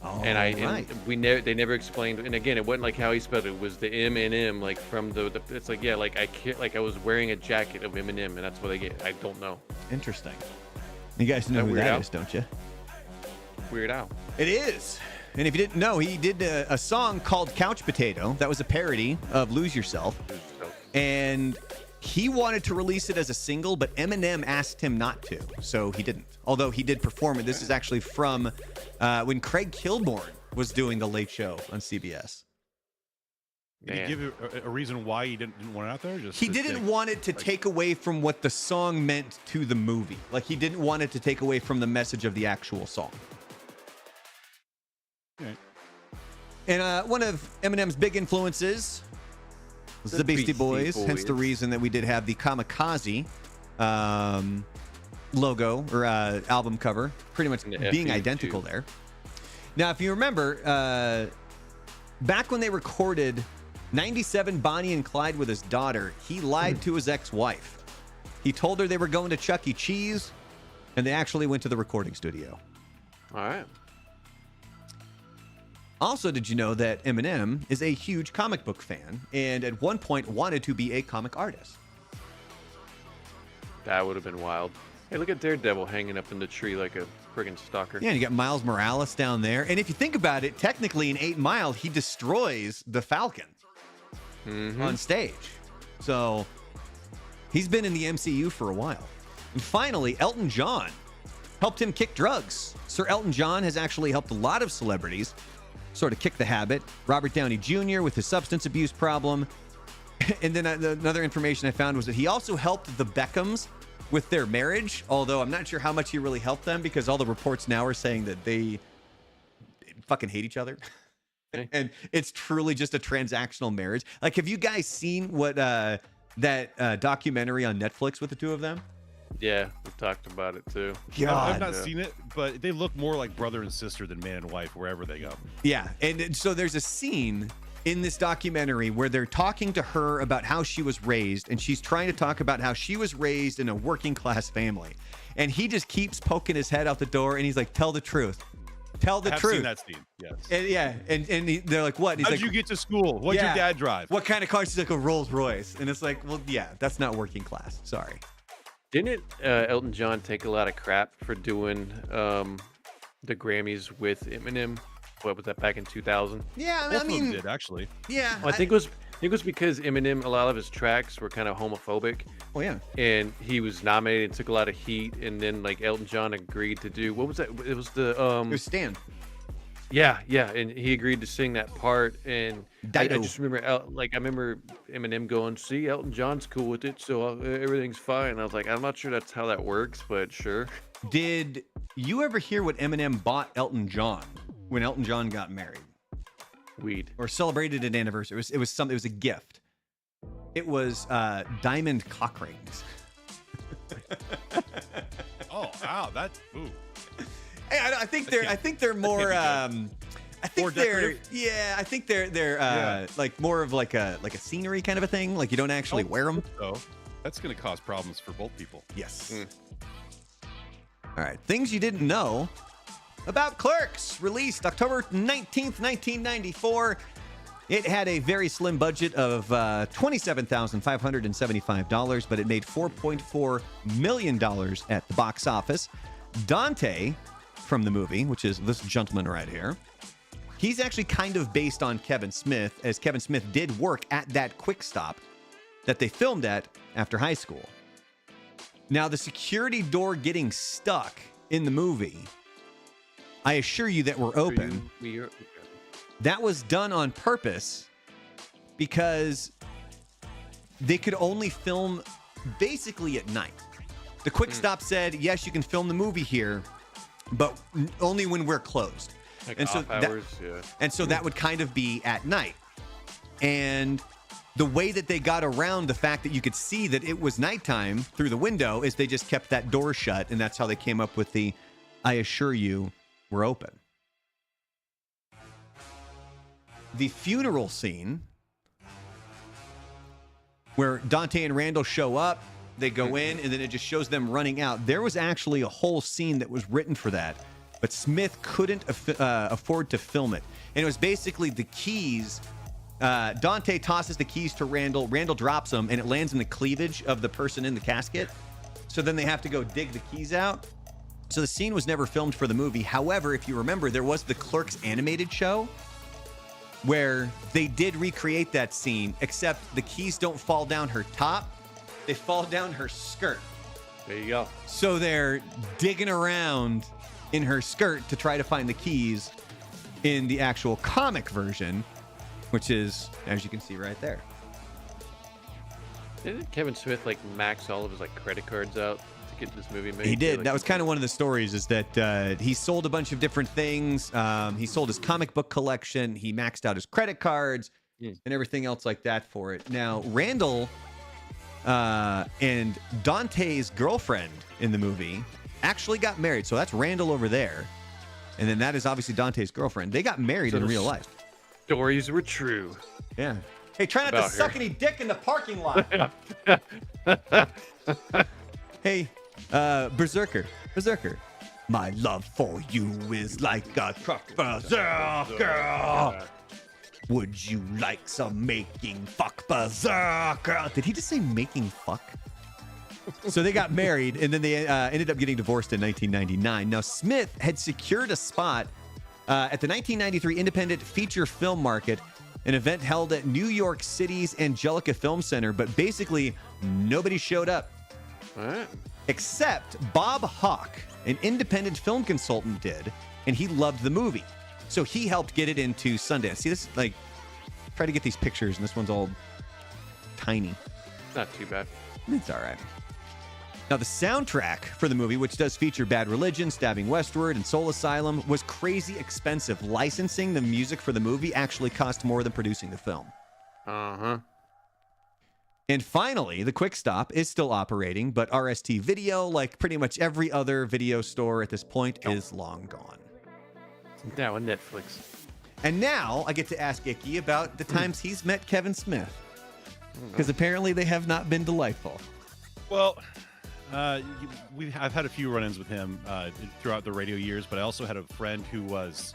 And right. they never explained. And again, it wasn't like how he spelled it. It was the Eminem, like from the it's like, yeah, like I can't, like I was wearing a jacket of Eminem, and that's what they get. I don't know. Interesting. You guys know who that is, don't you? Weird Al. It is. And if you didn't know, he did a song called Couch Potato. That was a parody of Lose Yourself. And he wanted to release it as a single, but Eminem asked him not to. So he didn't. Although he did perform it. This is actually from when Craig Kilborn was doing The Late Show on CBS. Did he give a reason why he didn't want it out there? He didn't want it to take away from what the song meant to the movie. Like, he didn't want it to take away from the message of the actual song. Okay. And one of Eminem's big influences was the Beastie Boys, hence the reason that we did have the Kamikaze logo or album cover, pretty much being identical there. Now, if you remember, back when they recorded 97 Bonnie and Clyde with his daughter, he lied to his ex-wife. He told her they were going to Chuck E. Cheese, and they actually went to the recording studio. All right. Also, did you know that Eminem is a huge comic book fan and at one point wanted to be a comic artist? That would have been wild. Hey, look at Daredevil hanging up in the tree like a friggin' stalker. Yeah, and you got Miles Morales down there. And if you think about it, technically in 8 Mile, he destroys the Falcon on stage. So he's been in the MCU for a while. And finally, Elton John helped him kick drugs. Sir Elton John has actually helped a lot of celebrities sort of kick the habit. Robert Downey Jr. with his substance abuse problem. And then another information I found was that he also helped the Beckhams with their marriage, although I'm not sure how much he really helped them because all the reports now are saying that they fucking hate each other. And it's truly just a transactional marriage. Like, have you guys seen what that documentary on Netflix with the two of them? Yeah, we talked about it too. I've not seen it, but they look more like brother and sister than man and wife wherever they go. Yeah, and so there's a scene in this documentary where they're talking to her about how she was raised, and she's trying to talk about how she was raised in a working class family. And he just keeps poking his head out the door, and he's like, tell the truth. Tell the truth. I've seen that scene, yes. And, yeah, and they're like, what? And he's How'd like, you get to school? What'd your dad drive? What kind of car? She's like, a Rolls Royce. And it's like, well, yeah, that's not working class. Sorry. Didn't Elton John take a lot of crap for doing the Grammys with Eminem? What was that, back in 2000? Yeah, Both of them did, actually. Yeah. Well, I think it was because Eminem, a lot of his tracks were kind of homophobic. Oh, yeah. And he was nominated and took a lot of heat. And then, like, Elton John agreed to do, what was that? It was the... it was Stan. Yeah. And he agreed to sing that part. And I Dido. just remember, I remember Eminem going, see, Elton John's cool with it, so everything's fine. And I was like, I'm not sure that's how that works, but sure. Did you ever hear what Eminem bought Elton John when Elton John got married? Weed. Or celebrated an anniversary. It was a gift. It was diamond cock rings. Oh, wow, that's ooh. Hey, I think they're more I think More they're decorative? yeah, I think they're like more of like a scenery kind of a thing. Like, you don't actually wear them. So that's going to cause problems for both people. Yes. All right. Things you didn't know about Clerks, released October 19th, 1994. It had a very slim budget of $27,575, but it made $4.4 million at the box office. Dante from the movie, which is this gentleman right here, he's actually kind of based on Kevin Smith, as Kevin Smith did work at that Quick Stop that they filmed at after high school. Now, the security door getting stuck in the movie, I assure you that we're open. That was done on purpose because they could only film basically at night. The Quick Stop said, yes, you can film the movie here, but only when we're closed. Like and off hours, And so that would kind of be at night. And the way that they got around the fact that you could see that it was nighttime through the window is they just kept that door shut, and that's how they came up with the, I assure you, we're open. The funeral scene where Dante and Randall show up, they go in, and then it just shows them running out. There was actually a whole scene that was written for that. but Smith couldn't afford to film it. And it was basically the keys. Dante tosses the keys to Randall. Randall drops them, and it lands in the cleavage of the person in the casket. So then they have to go dig the keys out. So the scene was never filmed for the movie. However, if you remember, there was the Clerks animated show where they did recreate that scene, except the keys don't fall down her top. They fall down her skirt. There you go. So they're digging around in her skirt to try to find the keys in the actual comic version, which is, as you can see right there. Didn't Kevin Smith like max all of his like credit cards out to get this movie made? He did. Like, That was kind of one of the stories, is that he sold a bunch of different things. He sold his comic book collection. He maxed out his credit cards and everything else like that for it. Now, Randall and Dante's girlfriend in the movie actually got married. So that's Randall over there. And then that is obviously Dante's girlfriend. They got married in real life. Stories were true. Yeah. Hey, try not to suck any dick in the parking lot. Hey, Berserker. My love for you is like a truck berserker. Would you like some making fuck, berserker? Did he just say making fuck? So they got married, and then they ended up getting divorced in 1999. Now, Smith had secured a spot at the 1993 Independent Feature Film Market, an event held at New York City's Angelica Film Center, but basically nobody showed up. All right. Except Bob Hawke, an independent film consultant, did, and he loved the movie. So he helped get it into Sundance. See, this, like, try to get these pictures, and this one's all tiny. Not too bad. It's all right. Now, the soundtrack for the movie, which does feature Bad Religion, Stabbing Westward, and Soul Asylum, was crazy expensive. Licensing the music for the movie actually cost more than producing the film. Uh-huh. And finally, the Quick Stop is still operating, but RST Video, like pretty much every other video store at this point, is long gone. Now on Netflix. And now I get to ask Icky about the times he's met Kevin Smith. Because apparently they have not been delightful. Well, I've had a few run-ins with him throughout the radio years, but I also had a friend who was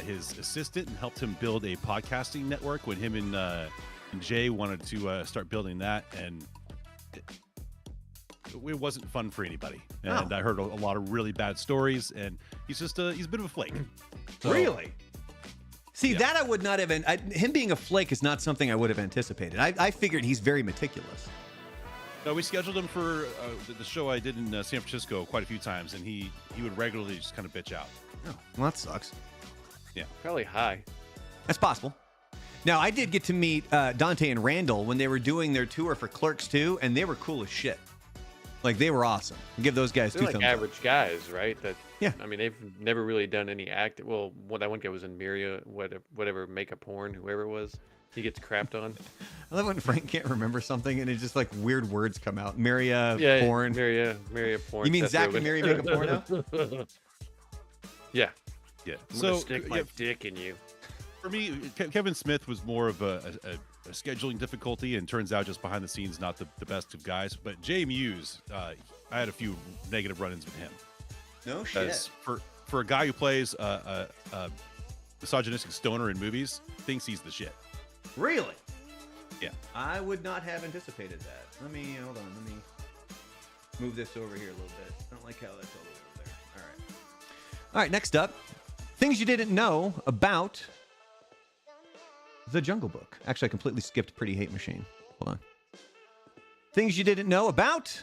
his assistant and helped him build a podcasting network when him and Jay wanted to start building that, and it wasn't fun for anybody. And I heard a lot of really bad stories, and he's a bit of a flake. So, really? See, that I would not have... him being a flake is not something I would have anticipated. I figured he's very meticulous. No, we scheduled him for the show I did in San Francisco quite a few times, and he would regularly just kind of bitch out. Oh, well, that sucks. Yeah. Probably high. That's possible. Now, I did get to meet Dante and Randall when they were doing their tour for Clerks 2, and they were cool as shit. Like, they were awesome. Give those guys They're two like thumbs average guys, right? That Yeah. I mean, they've never really done any act. Well, that one guy was in Miria, whatever makeup porn, whoever it was. He gets crapped on. I love when Frank can't remember something and it's just like weird words come out. Maria porn. Miria porn. You mean Seth Zach and Rogen. Mary make a porno? Yeah. Yeah. I'm gonna stick my dick in you. For me, Kevin Smith was more of a scheduling difficulty, and turns out just behind the scenes, not the best of guys. But Jay Muse, I had a few negative run-ins with him. No shit. For a guy who plays a misogynistic stoner in movies, thinks he's the shit. Really? Yeah. I would not have anticipated that. Hold on. Let me move this over here a little bit. I don't like how that's all the way over there. All right. All right, next up. Things you didn't know about The Jungle Book. Actually, I completely skipped Pretty Hate Machine. Hold on. Things you didn't know about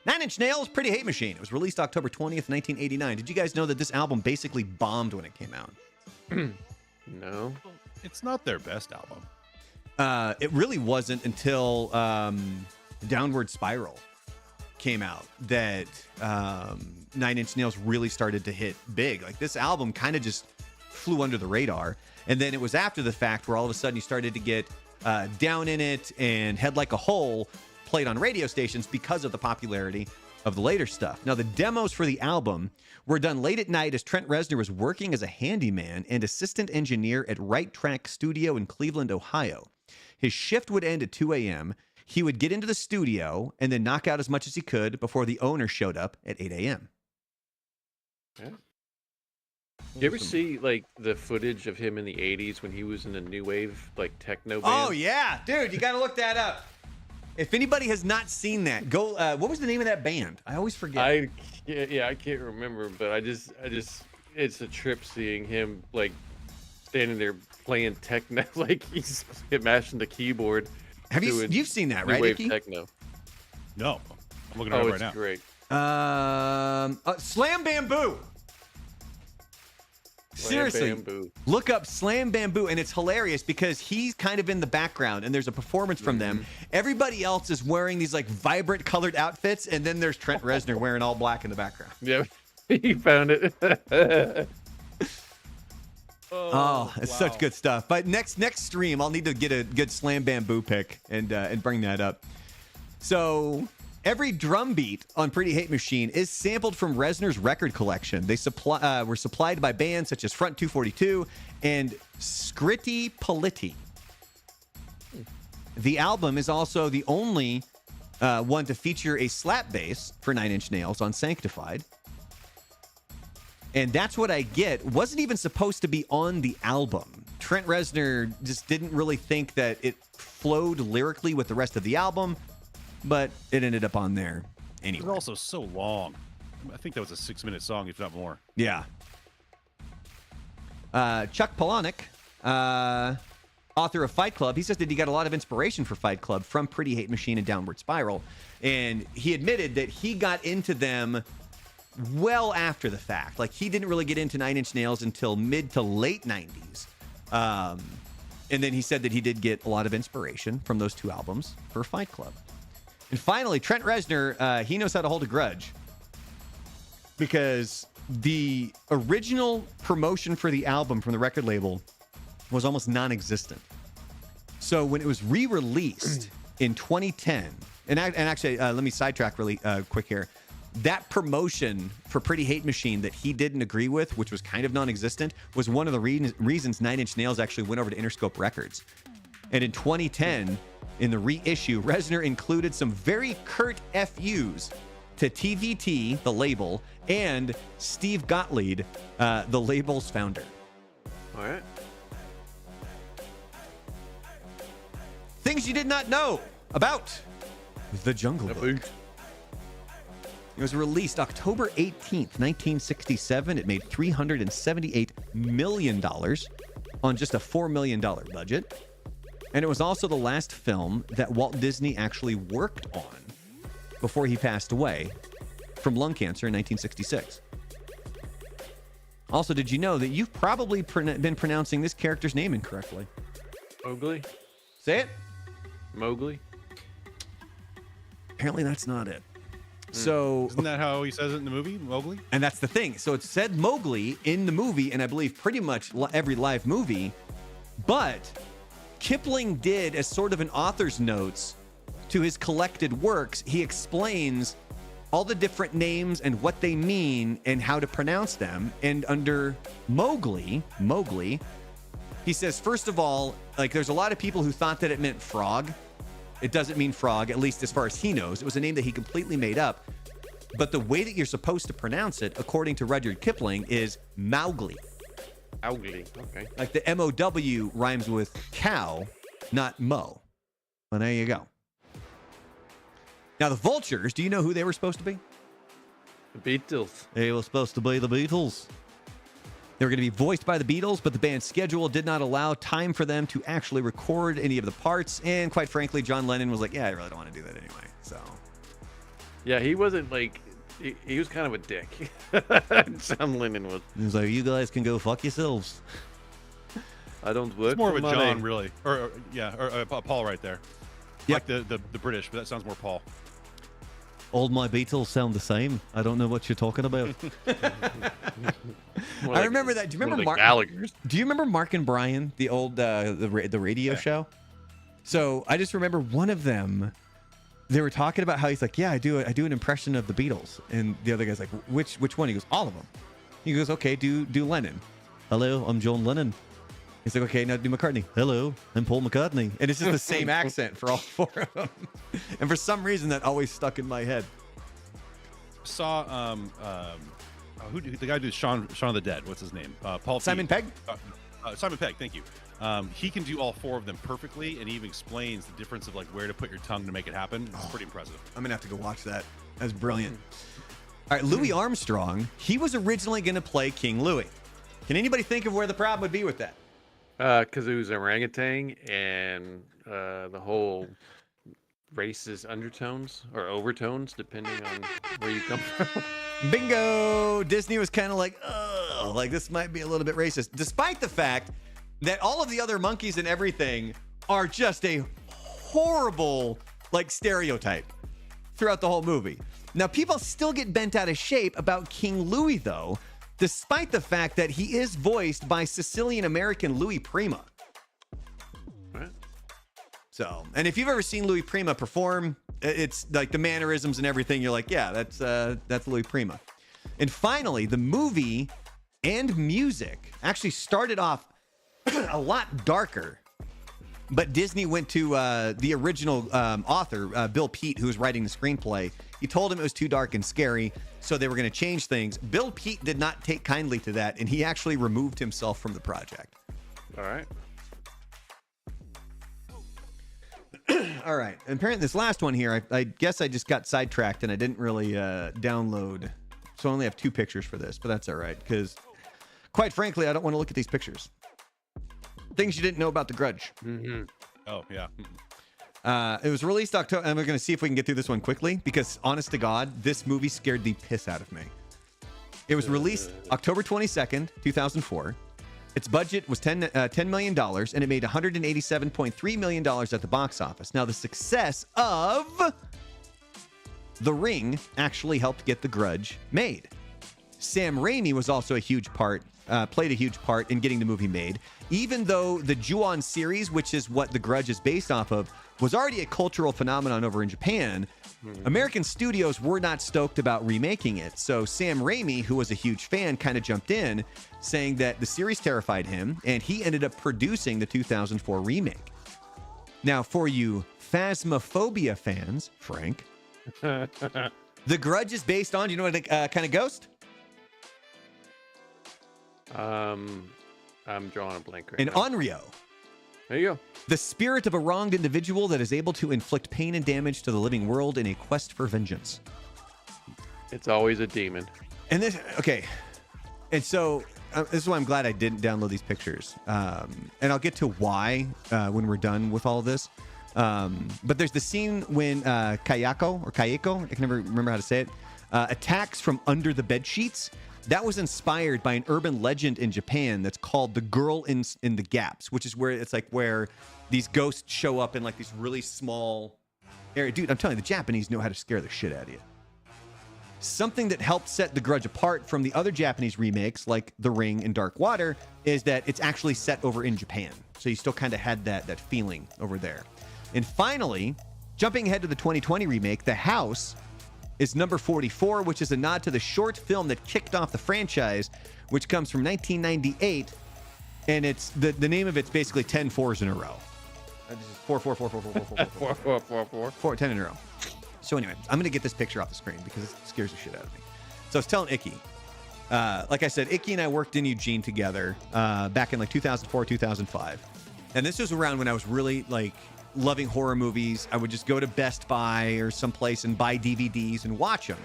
Nine Inch Nails' Pretty Hate Machine. It was released October 20th, 1989. Did you guys know that this album basically bombed when it came out? No. It's not their best album. It really wasn't until Downward Spiral came out that Nine Inch Nails really started to hit big. Like, this album kind of just flew under the radar. And then it was after the fact where all of a sudden you started to get Down in It and Head Like a Hole played on radio stations because of the popularity of the later stuff. Now, the demos for the album were done late at night as Trent Reznor was working as a handyman and assistant engineer at Right Track Studio in Cleveland, Ohio. His shift would end at 2 a.m. He would get into the studio and then knock out as much as he could before the owner showed up at 8 a.m. Yeah. You ever see like the footage of him in the '80s when he was in a new wave like techno band? Oh yeah, dude, you got to look that up. If anybody has not seen that, go. What was the name of that band? I always forget. I can't remember, but I just, it's a trip seeing him like standing there playing techno, like he's mashing the keyboard. You've seen that, new right, wave Icky? techno. No, I'm looking at it right now. Great. Slam Bamboo. Seriously, Bamboo. look up Slam Bamboo, and it's hilarious because he's kind of in the background, and there's a performance from them. Everybody else is wearing these like vibrant colored outfits, and then there's Trent Reznor wearing all black in the background. Yeah, he found it. It's such good stuff. But next stream, I'll need to get a good Slam Bamboo pick and bring that up. So every drum beat on Pretty Hate Machine is sampled from Reznor's record collection. They were supplied by bands such as Front 242 and Scritti Politti. The album is also the only one to feature a slap bass for Nine Inch Nails on Sanctified. And That's What I Get wasn't even supposed to be on the album. Trent Reznor just didn't really think that it flowed lyrically with the rest of the album, but it ended up on there anyway. It's also so long. I think that was a 6-minute song, if not more. Yeah. Chuck Palahniuk, author of Fight Club, he says that he got a lot of inspiration for Fight Club from Pretty Hate Machine and Downward Spiral. And he admitted that he got into them well after the fact. Like, he didn't really get into Nine Inch Nails until mid to late 90s. And then he said that he did get a lot of inspiration from those two albums for Fight Club. And finally, Trent Reznor, he knows how to hold a grudge. Because the original promotion for the album from the record label was almost non-existent. So when it was re-released in 2010, and actually, let me sidetrack really quick here. That promotion for Pretty Hate Machine that he didn't agree with, which was kind of non-existent, was one of the reasons Nine Inch Nails actually went over to Interscope Records. And in 2010, in the reissue, Reznor included some very curt FUs to TVT, the label, and Steve Gottlieb, the label's founder. All right. Things you did not know about The Jungle Book. It was released October 18th, 1967. It made $378 million on just a $4 million budget. And it was also the last film that Walt Disney actually worked on before he passed away from lung cancer in 1966. Also, did you know that you've probably been pronouncing this character's name incorrectly? Mowgli? Say it. Mowgli? Apparently that's not it. So Isn't that how he says it in the movie, Mowgli? And that's the thing. So it said Mowgli in the movie, and I believe pretty much every live movie, but Kipling did, as sort of an author's notes to his collected works, he explains all the different names and what they mean and how to pronounce them. And under Mowgli, he says, first of all, like, there's a lot of people who thought that it meant frog. It doesn't mean frog, at least as far as he knows. It was a name that he completely made up. But the way that you're supposed to pronounce it, according to Rudyard Kipling, is Mowgli. Mowgli. Okay. Like the M-O-W rhymes with cow, not Mo. Well, there you go. Now, the Vultures, do you know who they were supposed to be? The Beatles. They were supposed to be the Beatles. They were going to be voiced by the Beatles, but the band's schedule did not allow time for them to actually record any of the parts. And quite frankly, John Lennon was like, yeah, I really don't want to do that anyway. So, yeah, he wasn't like, he was kind of a dick. John Lennon was. He was like, you guys can go fuck yourselves. I don't work It's more for of a money. John, really. Or Paul right there. Yep. Like the British, but that sounds more Paul. All my Beatles sound the same. I don't know what you're talking about. I remember that. Do you remember Mark? Gallagher's? Do you remember Mark and Brian, the old the radio show? So I just remember one of them. They were talking about how he's like, yeah, I do an impression of the Beatles, and the other guy's like, which one? He goes, all of them. He goes, okay, do Lennon. Hello, I'm John Lennon. He's like, okay, now do McCartney. Hello, I'm Paul McCartney. And it's just the same accent for all four of them. And for some reason, that always stuck in my head. Saw the guy who did Shaun of the Dead? What's his name? Paul Simon Feig. Pegg. Simon Pegg. Thank you. He can do all 4 of them perfectly, and he even explains the difference of like where to put your tongue to make it happen. It's pretty impressive. I'm gonna have to go watch that. That's brilliant. All right, Louis Armstrong. He was originally gonna play King Louis. Can anybody think of where the problem would be with that? Because it was orangutan and the whole racist undertones or overtones, depending on where you come from. Bingo! Disney was kind of like, oh, like this might be a little bit racist, despite the fact that all of the other monkeys and everything are just a horrible like stereotype throughout the whole movie. Now, people still get bent out of shape about King Louis, though, despite the fact that he is voiced by Sicilian-American Louis Prima. Right. So, and if you've ever seen Louis Prima perform, it's like the mannerisms and everything. You're like, yeah, that's Louis Prima. And finally, the movie and music actually started off a lot darker. But Disney went to the original author, Bill Peet, who was writing the screenplay. He told him it was too dark and scary, so they were going to change things. Bill Peet did not take kindly to that, and he actually removed himself from the project. All right. All right. And apparently this last one here, I guess I just got sidetracked, and I didn't really download. So I only have 2 pictures for this, but that's all right, because quite frankly, I don't want to look at these pictures. Things you didn't know about The Grudge. Mm-hmm. Oh, yeah. It was released October, and we're going to see if we can get through this one quickly, because honest to God, this movie scared the piss out of me. It was released October 22nd, 2004. Its budget was $10 million, and it made $187.3 million at the box office. Now, the success of The Ring actually helped get The Grudge made. Sam Raimi was also played a huge part in getting the movie made, even though the Ju-on series, which is what The Grudge is based off of, was already a cultural phenomenon over in Japan. American studios were not stoked about remaking it, so Sam Raimi, who was a huge fan, kind of jumped in, saying that the series terrified him, and he ended up producing the 2004 remake. Now, for you Phasmophobia fans, Frank, The Grudge is based on, do you know what kind of ghost? I'm drawing a blank right An now. onryo. There you go. The spirit of a wronged individual that is able to inflict pain and damage to the living world in a quest for vengeance. It's always a demon. And this, okay. And so this is why I'm glad I didn't download these pictures. And I'll get to why when we're done with all of this. But there's the scene when Kayako, I can never remember how to say it, attacks from under the bed sheets. That was inspired by an urban legend in Japan that's called the girl in the gaps, which is where it's like where these ghosts show up in like these really small area. Dude, I'm telling you, the Japanese know how to scare the shit out of you. Something that helped set The Grudge apart from the other Japanese remakes like The Ring and Dark Water is that it's actually set over in Japan. So you still kind of had that feeling over there. And finally, jumping ahead to the 2020 remake, The House is number 44, which is a nod to the short film that kicked off the franchise, which comes from 1998, and it's the name of it's basically 10 fours in a row. This is 4, 4, 4, 4, 4, 4, 4, 4, 4, 4, 4, 4, 10 in a row. So anyway, I'm going to get this picture off the screen because it scares the shit out of me. So I was telling Icky, like I said, Icky and I worked in Eugene together back in like 2004, 2005. And this was around when I was really like loving horror movies. I would just go to Best Buy or someplace and buy DVDs and watch them.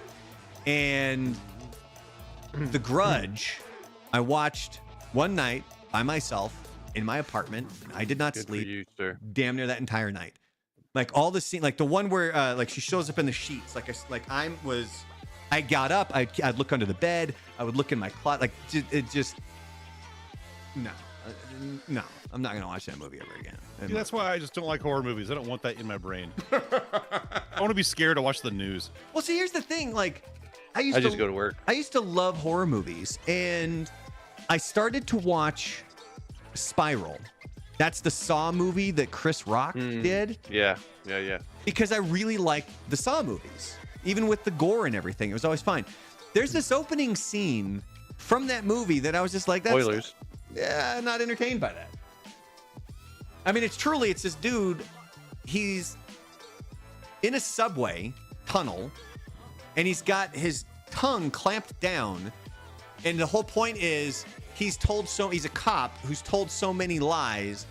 And The Grudge, I watched one night by myself in my apartment. I did not sleep. For you, sir. Damn near that entire night. Like all the scene, like the one where like she shows up in the sheets. I got up. I'd look under the bed. I would look in my closet. Like no. I'm not gonna watch that movie ever again. See, that's why I just don't like horror movies. I don't want that in my brain. I want to be scared to watch the news. Well, see, here's the thing. Like, I just go to work. I used to love horror movies, and I started to watch Spiral. That's the Saw movie that Chris Rock did. Yeah. Because I really liked the Saw movies, even with the gore and everything. It was always fine. There's this opening scene from that movie that I was just like, that's, spoilers. Yeah, not entertained by that. I mean, it's this dude, he's in a subway tunnel, and he's got his tongue clamped down, And the whole point is he's a cop who's told so many lies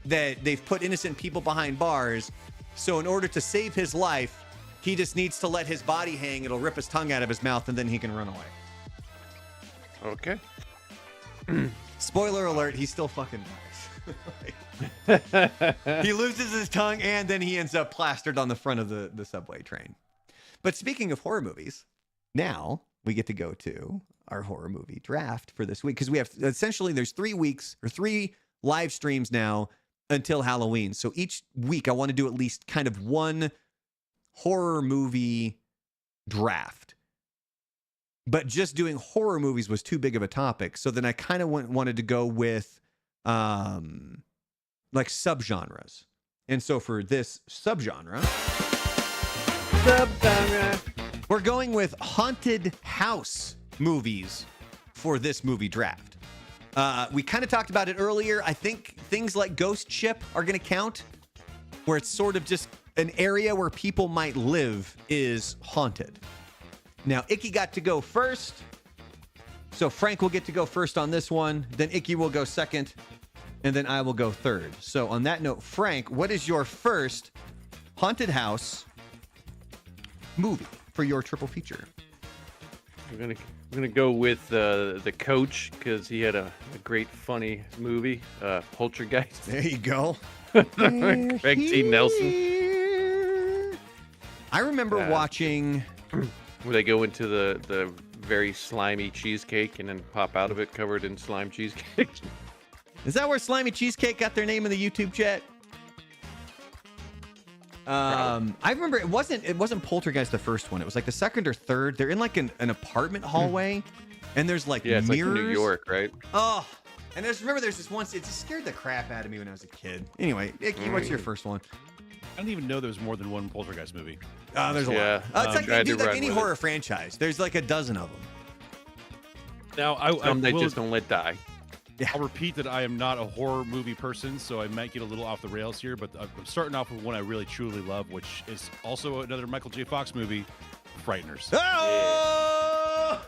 that they've put innocent people behind bars. So in order to save his life, he just needs to let his body hang. It'll rip his tongue out of his mouth, and then he can run away. Okay. Spoiler alert, he still fucking dies. He loses his tongue, and then he ends up plastered on the front of the subway train. But speaking of horror movies, now we get to go to our horror movie draft for this week, because we have essentially there's 3 weeks or 3 live streams now until Halloween. So each week I want to do at least kind of one horror movie draft. But just doing horror movies was too big of a topic. So then I kind of wanted to go with like subgenres. And so for this subgenre, we're going with haunted house movies for this movie draft. We kind of talked about it earlier. I think things like Ghost Ship are going to count, where it's sort of just an area where people might live is haunted. Now, Icky got to go first. So Frank will get to go first on this one. Then Icky will go second. And then I will go third. So on that note, Frank, what is your first haunted house movie for your triple feature? I'm gonna go with the Coach, because he had a great funny movie, Poltergeist. There you go. Craig T. Nelson. I remember watching where they go into the very slimy cheesecake and then pop out of it covered in slime cheesecake. Is that where Slimy Cheesecake got their name in the YouTube chat? I remember it wasn't Poltergeist the first one. It was like the second or third. They're in like an apartment hallway, and there's like it's mirrors. Like in New York, right? Oh, and remember there's this one. It just scared the crap out of me when I was a kid. Anyway, Icky, what's your first one? I didn't even know there was more than one Poltergeist movie. There's a lot. It's like they do like any horror franchise. There's like a dozen of them. Now, Some they just don't let die. Yeah. I'll repeat that I am not a horror movie person, so I might get a little off the rails here, but I'm starting off with one I really truly love, which is also another Michael J. Fox movie, Frighteners. Oh!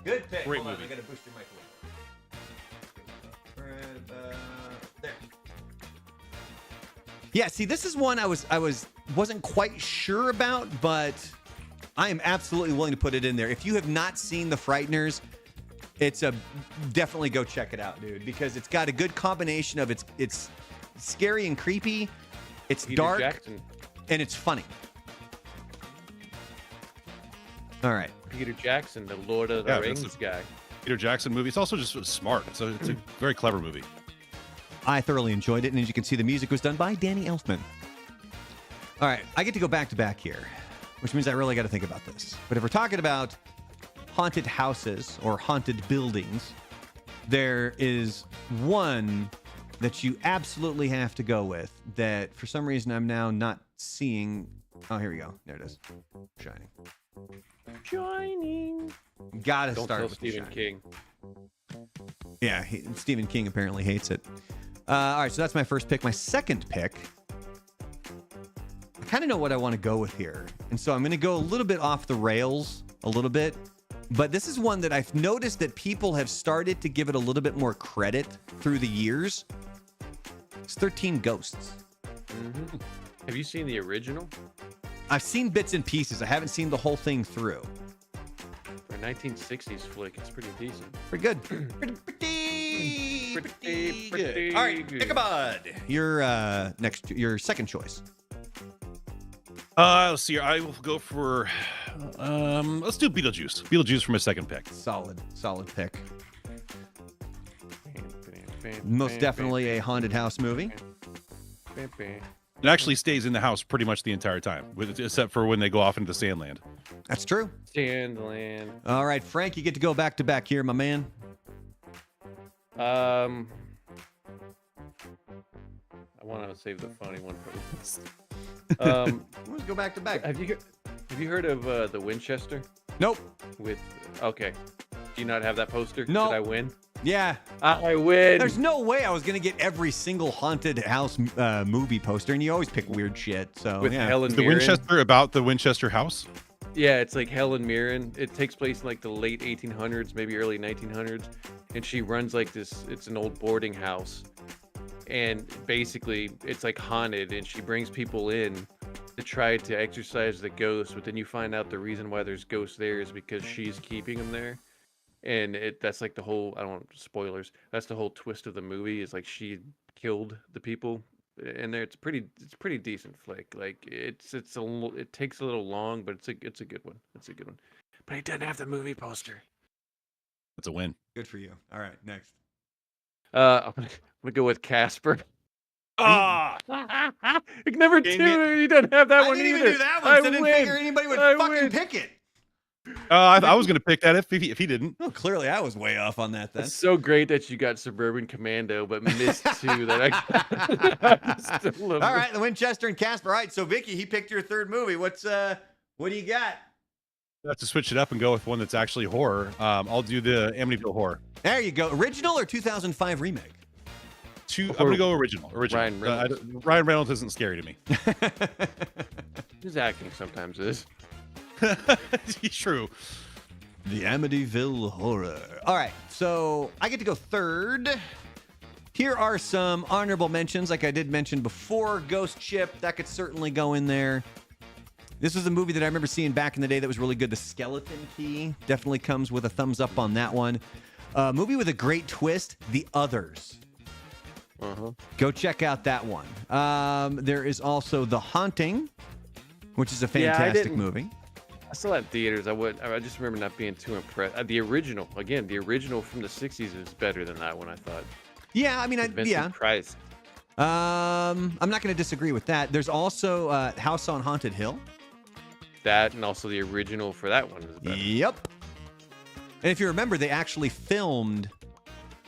Yeah. Good pick. Great Hold movie. On, I gotta boost your mic a little. There. Yeah, see, this is one I wasn't quite sure about, but I am absolutely willing to put it in there. If you have not seen The Frighteners, definitely go check it out, dude, because it's got a good combination of it's scary and creepy, it's Peter dark, Jackson. and it's funny. All right. Peter Jackson, the Lord of the Rings guy. Peter Jackson movie. It's also just smart. It's a very clever movie. I thoroughly enjoyed it, and as you can see, the music was done by Danny Elfman. All right, I get to go back to back here, which means I really got to think about this. But if we're talking about haunted houses or haunted buildings, there is one that you absolutely have to go with that for some reason I'm now not seeing. Oh, here we go. There it is. Shining. Gotta Don't start tell with Stephen King. Yeah, Stephen King apparently hates it. All right, so that's my first pick. My second pick, I kind of know what I want to go with here. And so I'm going to go a little bit off the rails, a little bit. But this is one that I've noticed that people have started to give it a little bit more credit through the years. It's 13 Ghosts. Mm-hmm. Have you seen the original? I've seen bits and pieces. I haven't seen the whole thing through. For a 1960s flick, it's pretty decent. Pretty good. pretty good. All right, Ichabod. Your second choice. Let's see here. I will go for let's do Beetlejuice. Beetlejuice for my second pick. Solid pick. Most definitely a haunted house movie. It actually stays in the house pretty much the entire time, except for when they go off into Sandland. That's true. Sandland. All right, Frank, you get to go back to back here, my man. I want to save the funny one for this. Let's go back to back. Have you heard of the Winchester? Nope. Okay. Do you not have that poster? No. Did I win? Yeah. I win. There's no way I was going to get every single haunted house movie poster, and you always pick weird shit. So With yeah. Helen Is the Mirren. Winchester about the Winchester house? Yeah, it's like Helen Mirren. It takes place in like the late 1800s, maybe early 1900s, and she runs like this. It's an old boarding house, and basically it's like haunted, and she brings people in to try to exorcise the ghosts. But then you find out the reason why there's ghosts there is because she's keeping them there, and that's like the whole. I don't want spoilers. That's the whole twist of the movie. Is like she killed the people in there. It's pretty decent flick. Like it takes a little long, but it's a good one. It's a good one. But it doesn't have the movie poster. That's a win. Good for you. All right, next. I'm gonna go with Casper. Ah, Number Game two, you don't have that I one didn't either. even do that one. I So I didn't win. figure anybody would I fucking win. pick it. I was gonna pick that if he didn't. Oh, clearly I was way off on that then. It's so great that you got Suburban Commando, but missed two that I still love. All right, the Winchester and Casper. All right, so Vicky, he picked your third movie. What do you got? I have to switch it up and go with one that's actually horror. I'll do the Amityville Horror. There you go. Original or 2005 remake? I'm gonna go original. Ryan Reynolds. Ryan Reynolds isn't scary to me. His acting sometimes is. True. The Amityville Horror. All right, so I get to go third. Here are some honorable mentions. Like I did mention before, Ghost Ship, that could certainly go in there. This was a movie that I remember seeing back in the day that was really good. The Skeleton Key definitely comes with a thumbs up on that one. Movie with a great twist, The Others. Go check out that one. There is also The Haunting, which is a fantastic movie. I still had theaters. I just remember not being too impressed. The original from the 60s is better than that one, I thought. Yeah, I mean, Vincent Price. I'm not going to disagree with that. There's also House on Haunted Hill. That and also the original for that one is better. Yep. And if you remember, they actually filmed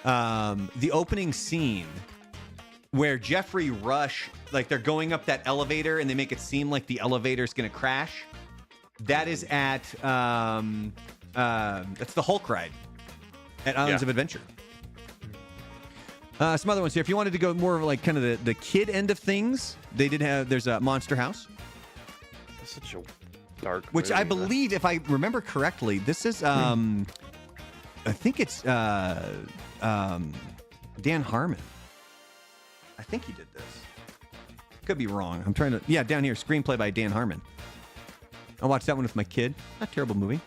the opening scene where Jeffrey Rush, like they're going up that elevator and they make it seem like the elevator's going to crash. That is at that's the Hulk ride at Islands of Adventure. Some other ones here. If you wanted to go more of like kind of the kid end of things, there's a Monster House. That's such a dark Which movie, I believe, if I remember correctly, this is I think it's Dan Harmon. I think he did this. Could be wrong. I'm trying to down here, screenplay by Dan Harmon. I watched that one with my kid. Not a terrible movie.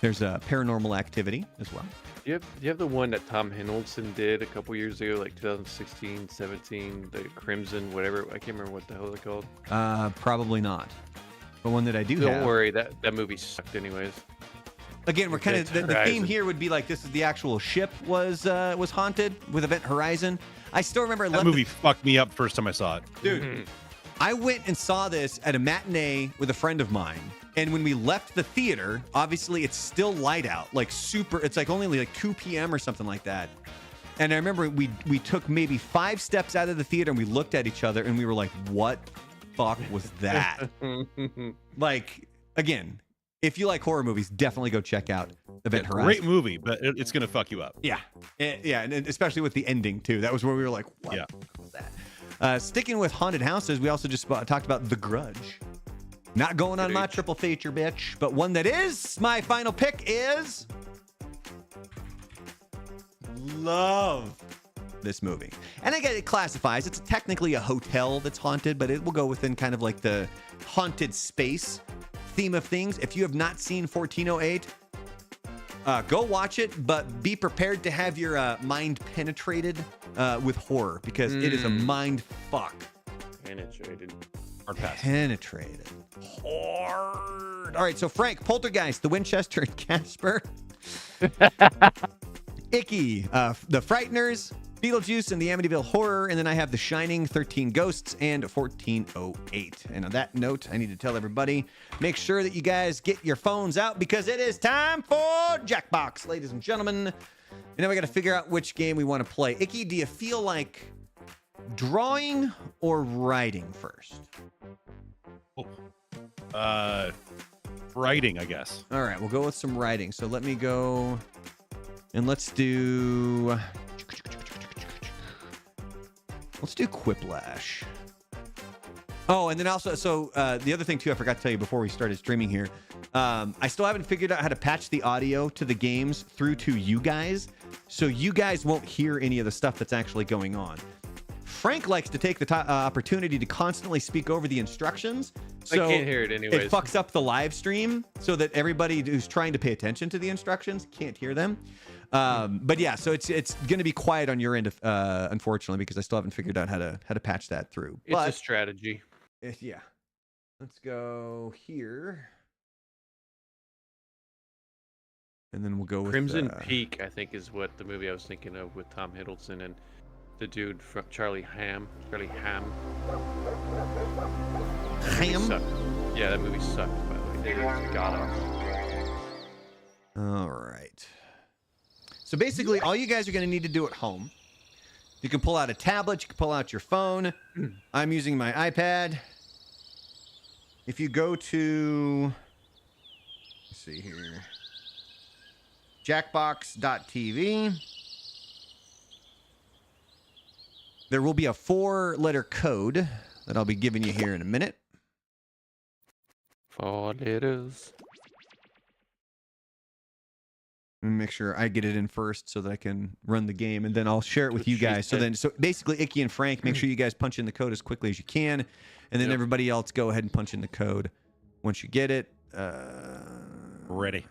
There's Paranormal Activity as well. Do you have the one that Tom Hiddleston did a couple years ago, like 2016, 17, the Crimson, whatever? I can't remember what the hell they're called. Probably not. But one that I do have. Don't worry, that movie sucked anyways. Again, we're kind of the theme here would be like this is the actual ship was haunted with Event Horizon. I still remember That movie fucked me up first time I saw it. Dude, I went and saw this at a matinee with a friend of mine. And when we left the theater, obviously it's still light out, like super. It's like only like 2 p.m. or something like that. And I remember we took maybe 5 steps out of the theater and we looked at each other and we were like, "What fuck was that?" Like, again, if you like horror movies, definitely go check out Event Horizon. Great movie, but it's gonna fuck you up. Yeah, and especially with the ending too. That was where we were like, "What the fuck was that?" Sticking with haunted houses, we also just talked about The Grudge. Not going on my triple feature, bitch, but one that is my final pick is love this movie. And again, it classifies. It's technically a hotel that's haunted, but it will go within kind of like the haunted space theme of things. If you have not seen 1408, go watch it, but be prepared to have your mind penetrated with horror because it is a mind fuck. Penetrated. Hard pass. Penetrated. Hard. All right, so Frank, Poltergeist, The Winchester and Casper. Icky, The Frighteners, Beetlejuice and the Amityville Horror, and then I have The Shining, 13 Ghosts, and 1408. And on that note, I need to tell everybody, make sure that you guys get your phones out because it is time for Jackbox, ladies and gentlemen. And now we got to figure out which game we want to play. Icky, do you feel like drawing or writing first? Writing, I guess. All right, we'll go with some writing. So let me go and let's do Quiplash. Oh, and then also, so the other thing too, I forgot to tell you before we started streaming here. I still haven't figured out how to patch the audio to the games through to you guys, so you guys won't hear any of the stuff that's actually going on. Frank likes to take the opportunity to constantly speak over the instructions. So I can't hear it anyways. It fucks up the live stream so that everybody who's trying to pay attention to the instructions can't hear them. But yeah, so it's going to be quiet on your end, unfortunately, because I still haven't figured out how to patch that through. It's a strategy. Yeah. Let's go here. And then we'll go with Crimson Peak, I think, is what the movie I was thinking of with Tom Hiddleston and the dude from Charlie Ham. Charlie Ham. Ham? Yeah, that movie sucked, by the way. It was god awful. All right. So basically, all you guys are going to need to do at home. You can pull out a tablet. You can pull out your phone. I'm using my iPad. If you go to, let's see here, jackbox.tv, there will be a 4-letter code that I'll be giving you here in a minute. 4 letters. Let me make sure I get it in first so that I can run the game, and then I'll share it with you guys. So basically, Icky and Frank, make sure you guys punch in the code as quickly as you can, and then everybody else go ahead and punch in the code once you get it. Ready.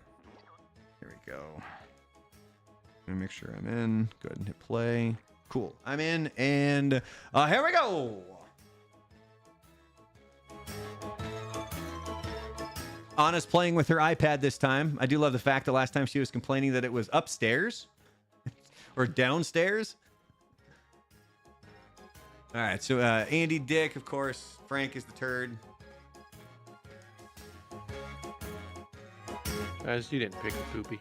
Here we go. Let me make sure I'm in. Go ahead and hit play. Cool. I'm in, and here we go. Anna's playing with her iPad this time. I do love the fact that last time she was complaining that it was upstairs or downstairs. All right, so Andy, Dick, of course. Frank is the turd. Guys, you didn't pick the poopy.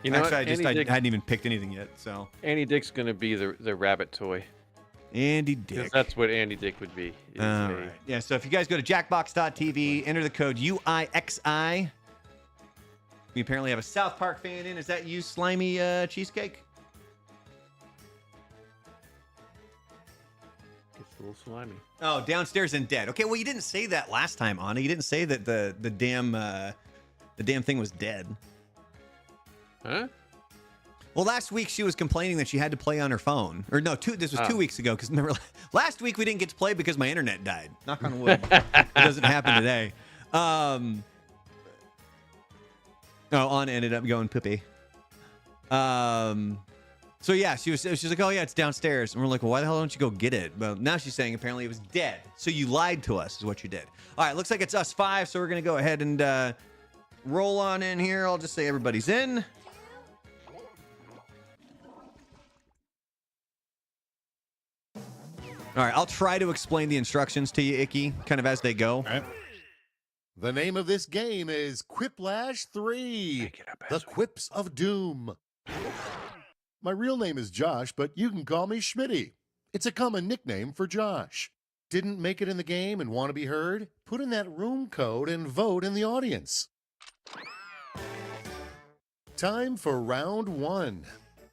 You know Actually, what? I hadn't even picked anything yet, so. Andy Dick's going to be the rabbit toy. Andy Because Dick. that's what Andy Dick would be. All right. Yeah, so if you guys go to jackbox.tv, enter the code UIXI. We apparently have a South Park fan in. Is that you, Slimy Cheesecake? It's a little slimy. Oh, downstairs and dead. Okay, well, you didn't say that last time, Anna. You didn't say that the damn thing was dead. Huh? Well, last week she was complaining that she had to play on her phone. Or no, this was 2 weeks ago. Because remember, last week we didn't get to play because my internet died. Knock on wood. It doesn't happen today. Anna ended up going poopy. So yeah, she's like, oh yeah, it's downstairs. And we're like, well, why the hell don't you go get it? Well, now she's saying apparently it was dead. So you lied to us is what you did. All right, looks like it's us 5. So we're going to go ahead and roll on in here. I'll just say everybody's in. All right, I'll try to explain the instructions to you, Icky, kind of as they go. All right. The name of this game is Quiplash 3, The Quips of Doom. My real name is Josh, but you can call me Schmitty. It's a common nickname for Josh. Didn't make it in the game and want to be heard? Put in that room code and vote in the audience. Time for round 1.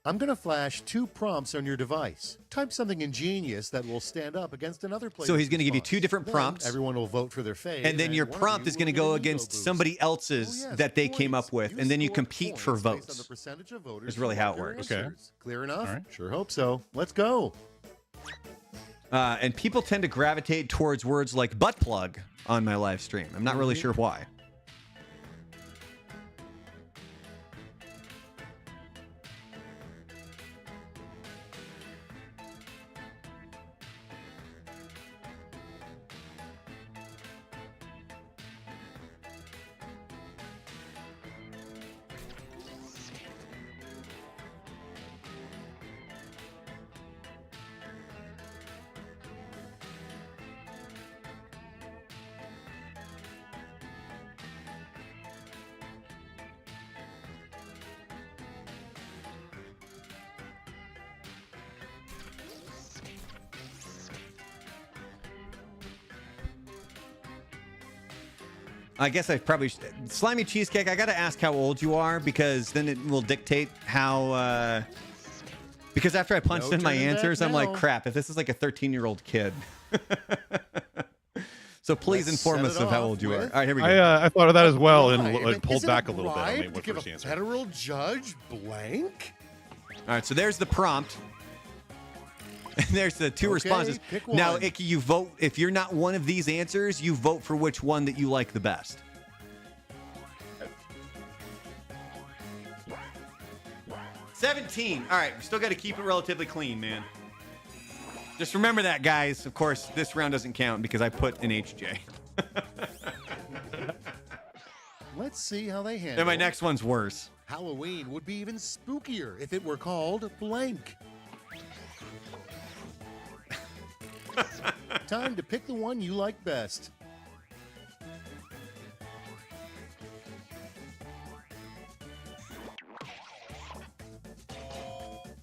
I'm going to flash 2 prompts on your device. Type something ingenious that will stand up against another player's So he's going to give you 2 response. different Then prompts. everyone will vote for their fave. And then your one of prompt you is going to will get go an ego against boost. somebody else's Oh, yes, that they came up points. with, You and then you score compete for points based on the votes. percentage of voters Is really who how want it their works. Okay. answers. Clear enough? All right. Sure hope so. Let's go. And people tend to gravitate towards words like butt plug on my live stream. I'm not really sure why. I guess I probably Slimy Cheesecake, I got to ask how old you are because then it will dictate how because after I punched No in my turning back answers, I'm like, now. crap, if this is like a 13-year-old kid. So please Let's inform set us it of how off old you are. with- All right, here we go. I thought of that as well and Right. pulled Is it back a little bit on right my to give first a answer. federal judge blank? All right, so there's the prompt. And there's the two Okay, responses. pick Now, one. Icky, you vote. If you're not one of these answers, you vote for which one that you like the best. $17. All right, we still got to keep it relatively clean, man. Just remember that, guys. Of course, this round doesn't count because I put an HJ. Let's see how they handle And my next one's worse. Halloween would be even spookier if it were called blank. Time to pick the one you like best.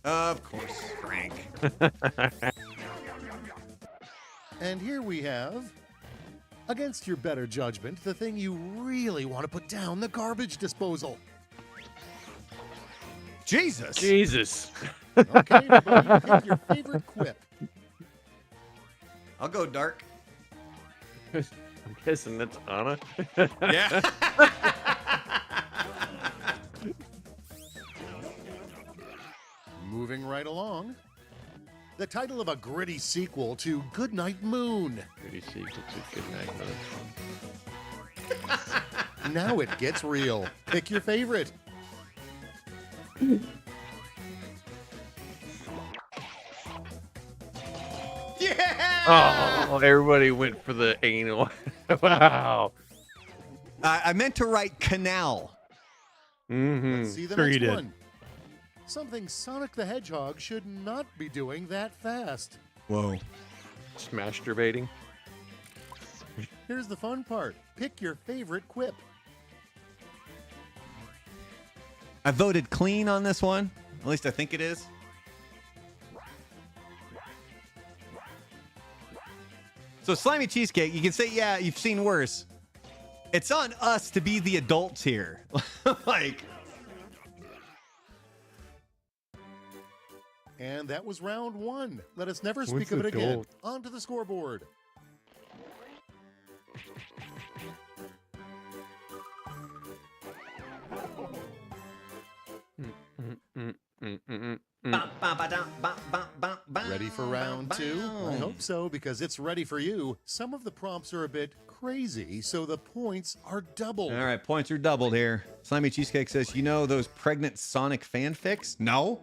Of course, Frank. And here we have, against your better judgment, the thing you really want to put down, the garbage disposal. Jesus. Jesus. Okay, everybody, pick your favorite quip. I'll go dark. I'm guessing that's Anna. Yeah. Moving right along. The title of a gritty sequel to Goodnight Moon. Pretty sequel to Good Night Moon. Now it gets real. Pick your favorite. Yeah. Oh, everybody went for the anal. Wow. I meant to write canal. Mm-hmm. Let's see the Sure you next did. one. Something Sonic the Hedgehog should not be doing that fast. Whoa. Masturbating. Here's the fun part. Pick your favorite quip. I voted clean on this one. At least I think it is. So Slimy Cheesecake, you can say, yeah, you've seen worse. It's on us to be the adults here. Like, And that was round one. Let us never speak What's of it the again. goal? On to the scoreboard. Ready for round two? I hope so, because it's ready for you. Some of the prompts are a bit crazy, so the points are doubled. all right, points are doubled here. Slimy Cheesecake says, you know those pregnant Sonic fanfics? No.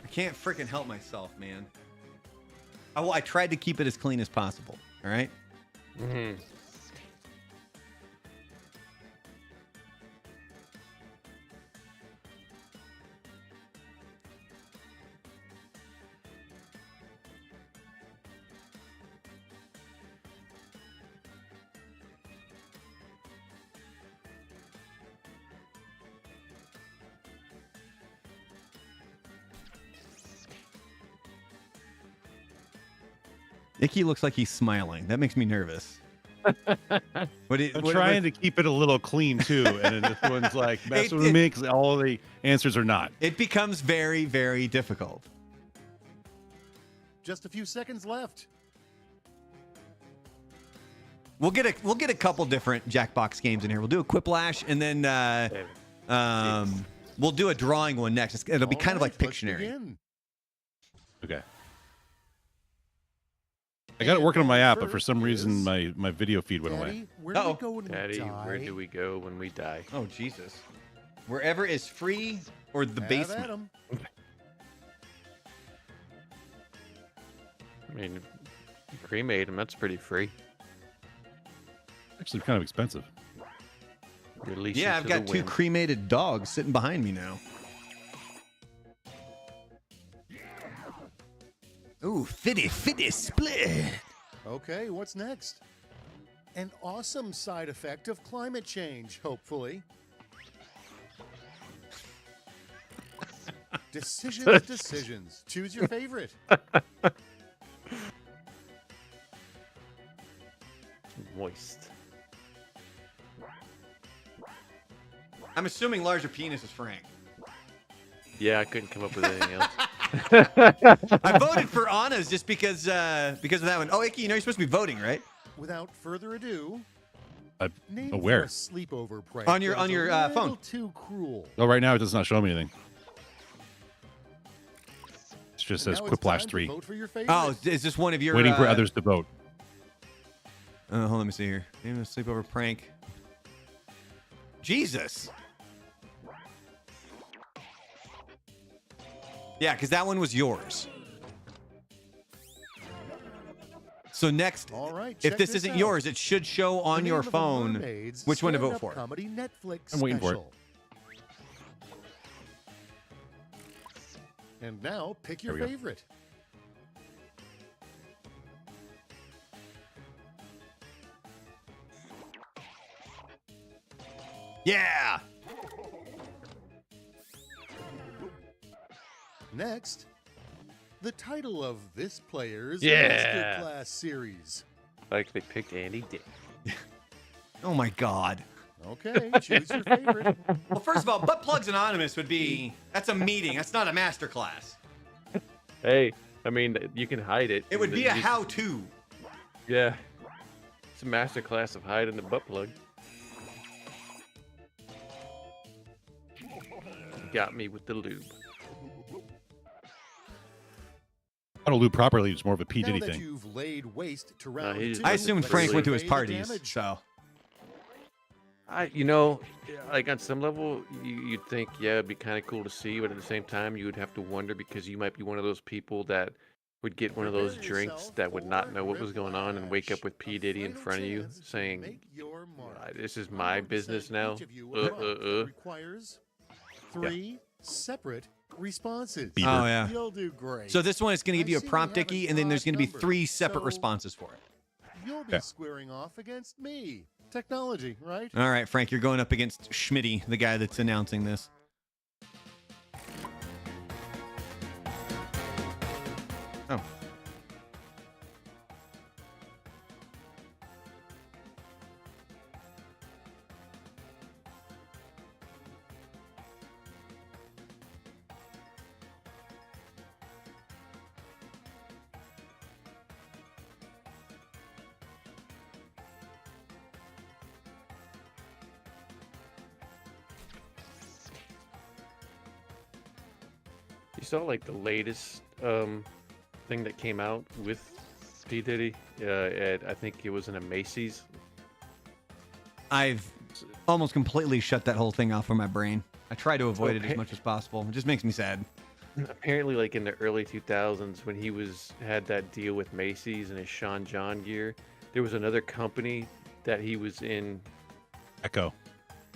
I can't freaking help myself, man. I tried to keep it as clean as possible. All right. Mm-hmm. Icky looks like he's smiling. That makes me nervous. I'm trying to keep it a little clean too, and then this one's like messing with me because all the answers are not. It becomes very, very difficult. Just a few seconds left. We'll get a couple different Jackbox games in here. We'll do a Quiplash, and then we'll do a drawing one next. It'll be All kind of like right, let's Pictionary. begin. Okay. I got it working on my app, but for First some reason is- my video feed went away. Daddy, where do we Uh-oh. go when Daddy, we where die? do we go when we die? Oh Jesus! Wherever is free or the Have at basement. 'em. I mean, you cremate him. That's pretty free. Actually, kind of expensive. Release Yeah, him I've to got the two wind. cremated dogs sitting behind me now. Ooh, fitty split. Okay, what's next? An awesome side effect of climate change, hopefully. Decisions. Choose your favorite. Moist. I'm assuming larger penis is Frank. Yeah, I couldn't come up with anything else. I voted for Anna's just because of that one. Oh, Icky, you're supposed to be voting, right? Without further ado, name where? for a sleepover prank On your that is a phone. little too cruel. Oh, right now it does not show me anything. It just says Now it's Quiplash time to 3. vote for your favorite. Oh, is this one of your... Waiting for others to vote. Hold on, let me see here. Name of a sleepover prank. Jesus. Yeah, because that one was yours. So next, All right, if check this this isn't out. yours, it should show The on name your of a phone mermaid's which one to vote stand-up for. Comedy Netflix I'm waiting for it. special. And now pick your There we go. favorite. Yeah. Next, the title of this player's Yeah. masterclass series. Like they picked Andy Dick. Oh my God. Okay, choose your favorite. Well, first of all, Butt Plugs Anonymous would be, that's a meeting. That's not a master class. Hey, I mean, you can hide it. It would be a You- how-to. Yeah. It's a master class of hiding the butt plug. Got me with the lube. How to loop properly is more of a P. Now Diddy that thing. you've laid waste to round he just- two, I assumed let's Frank went to his survey the parties, damage. so. You know, like on some level, you'd think, yeah, it'd be kind of cool to see, but at the same time, you would have to wonder because you might be one of those people that would get one of those Prepare drinks yourself that would not for know what was going on and wake up with P. a Diddy in final front of you chance to saying, make your mark. this is my 100% business now. each of you will mark. uh. Requires 3 separate responses. Beaver. Oh, yeah. You'll do great. So this one is going to give you I a see we prompt, have Dickie, an and then there's odd going to be number, 3 separate so- responses for it. You'll be Yeah. squaring off against me. Technology, right? All right, Frank, you're going up against Schmitty, the guy that's announcing this. Oh. You saw like the latest thing that came out with P. Diddy. I think it was in a Macy's. I've almost completely shut that whole thing off from my brain. I try to avoid it as Okay. much as possible. It just makes me sad. Apparently, like in the early 2000s, when he had that deal with Macy's and his Sean John gear, there was another company that he was in. Echo.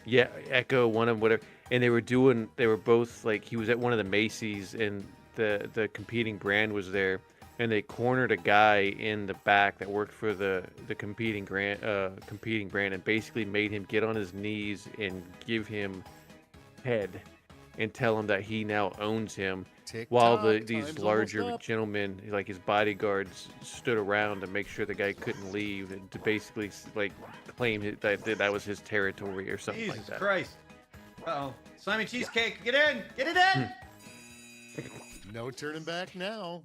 Yeah, Echo, one of them, whatever. And they were both like, he was at one of the Macy's and the competing brand was there. And they cornered a guy in the back that worked for the competing brand and basically made him get on his knees and give him head and tell him that he now owns him. While Tick-tock, these time's larger almost up. gentlemen, like his bodyguards, stood around to make sure the guy couldn't leave and to basically like claim that was his territory or something like that. Christ. Uh-oh. Slimy cheesecake, get in! Get it in! No turning back now.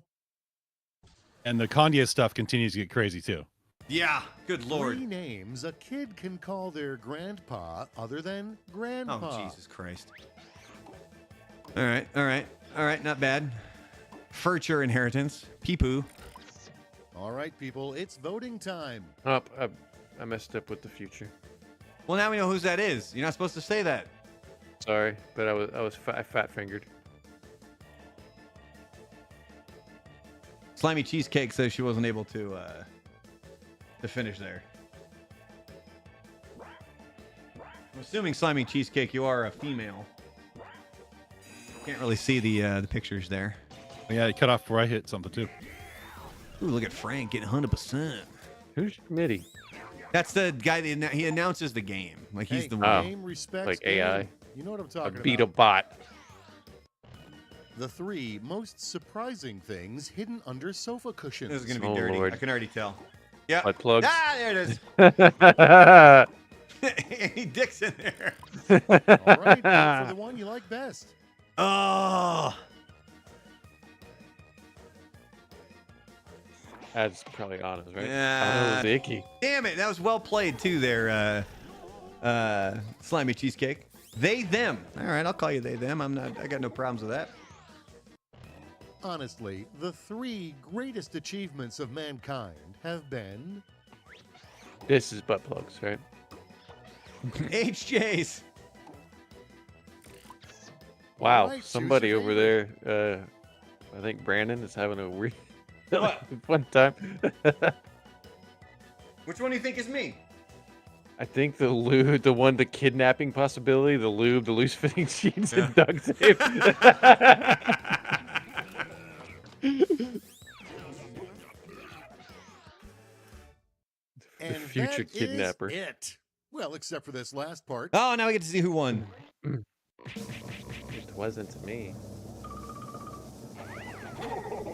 And the Kanye stuff continues to get crazy too. Yeah, good Lord. 3 names a kid can call their grandpa other than grandpa. Oh, Jesus Christ. All right, not bad. Furniture inheritance. Peepoo. All right, people, it's voting time. Oh, I messed up with the future. Well, now we know whose that is. You're not supposed to say that. Sorry, but I was fat fingered. Slimy Cheesecake says she wasn't able to finish there. I'm assuming Slimy Cheesecake, you are a female. Can't really see the pictures there. Yeah, it cut off before I hit something too. Ooh, look at Frank getting 100%. Who's Mitty? That's the guy that he announces the game. Like he's the Oh, Game respects like AI. game. You know what I'm talking Beat a about. bot. The 3 most surprising things hidden under sofa cushions. This is gonna be Oh, dirty. Lord. I can already tell. Yeah. Butt plugs. Ah, there it is. He dicks in there. All right, go for the one you like best. Oh. That's probably honest, right? Yeah. Oh, it was icky. Damn it. That was well played too there, Slimy Cheesecake. They, them. All right, I'll call you they, them. I got no problems with that. Honestly, the 3 greatest achievements of mankind have been This is butt plugs, right? HJs. Wow, Alright, choose somebody your over there, I think Brandon is having a weird What? fun time. Which one do you think is me? I think the lube, the kidnapping possibility, the lube, the loose fitting jeans, Yeah. and duct tape. and future that is kidnapper. it. Well, except for this last part. Oh, now we get to see who won. It wasn't to me.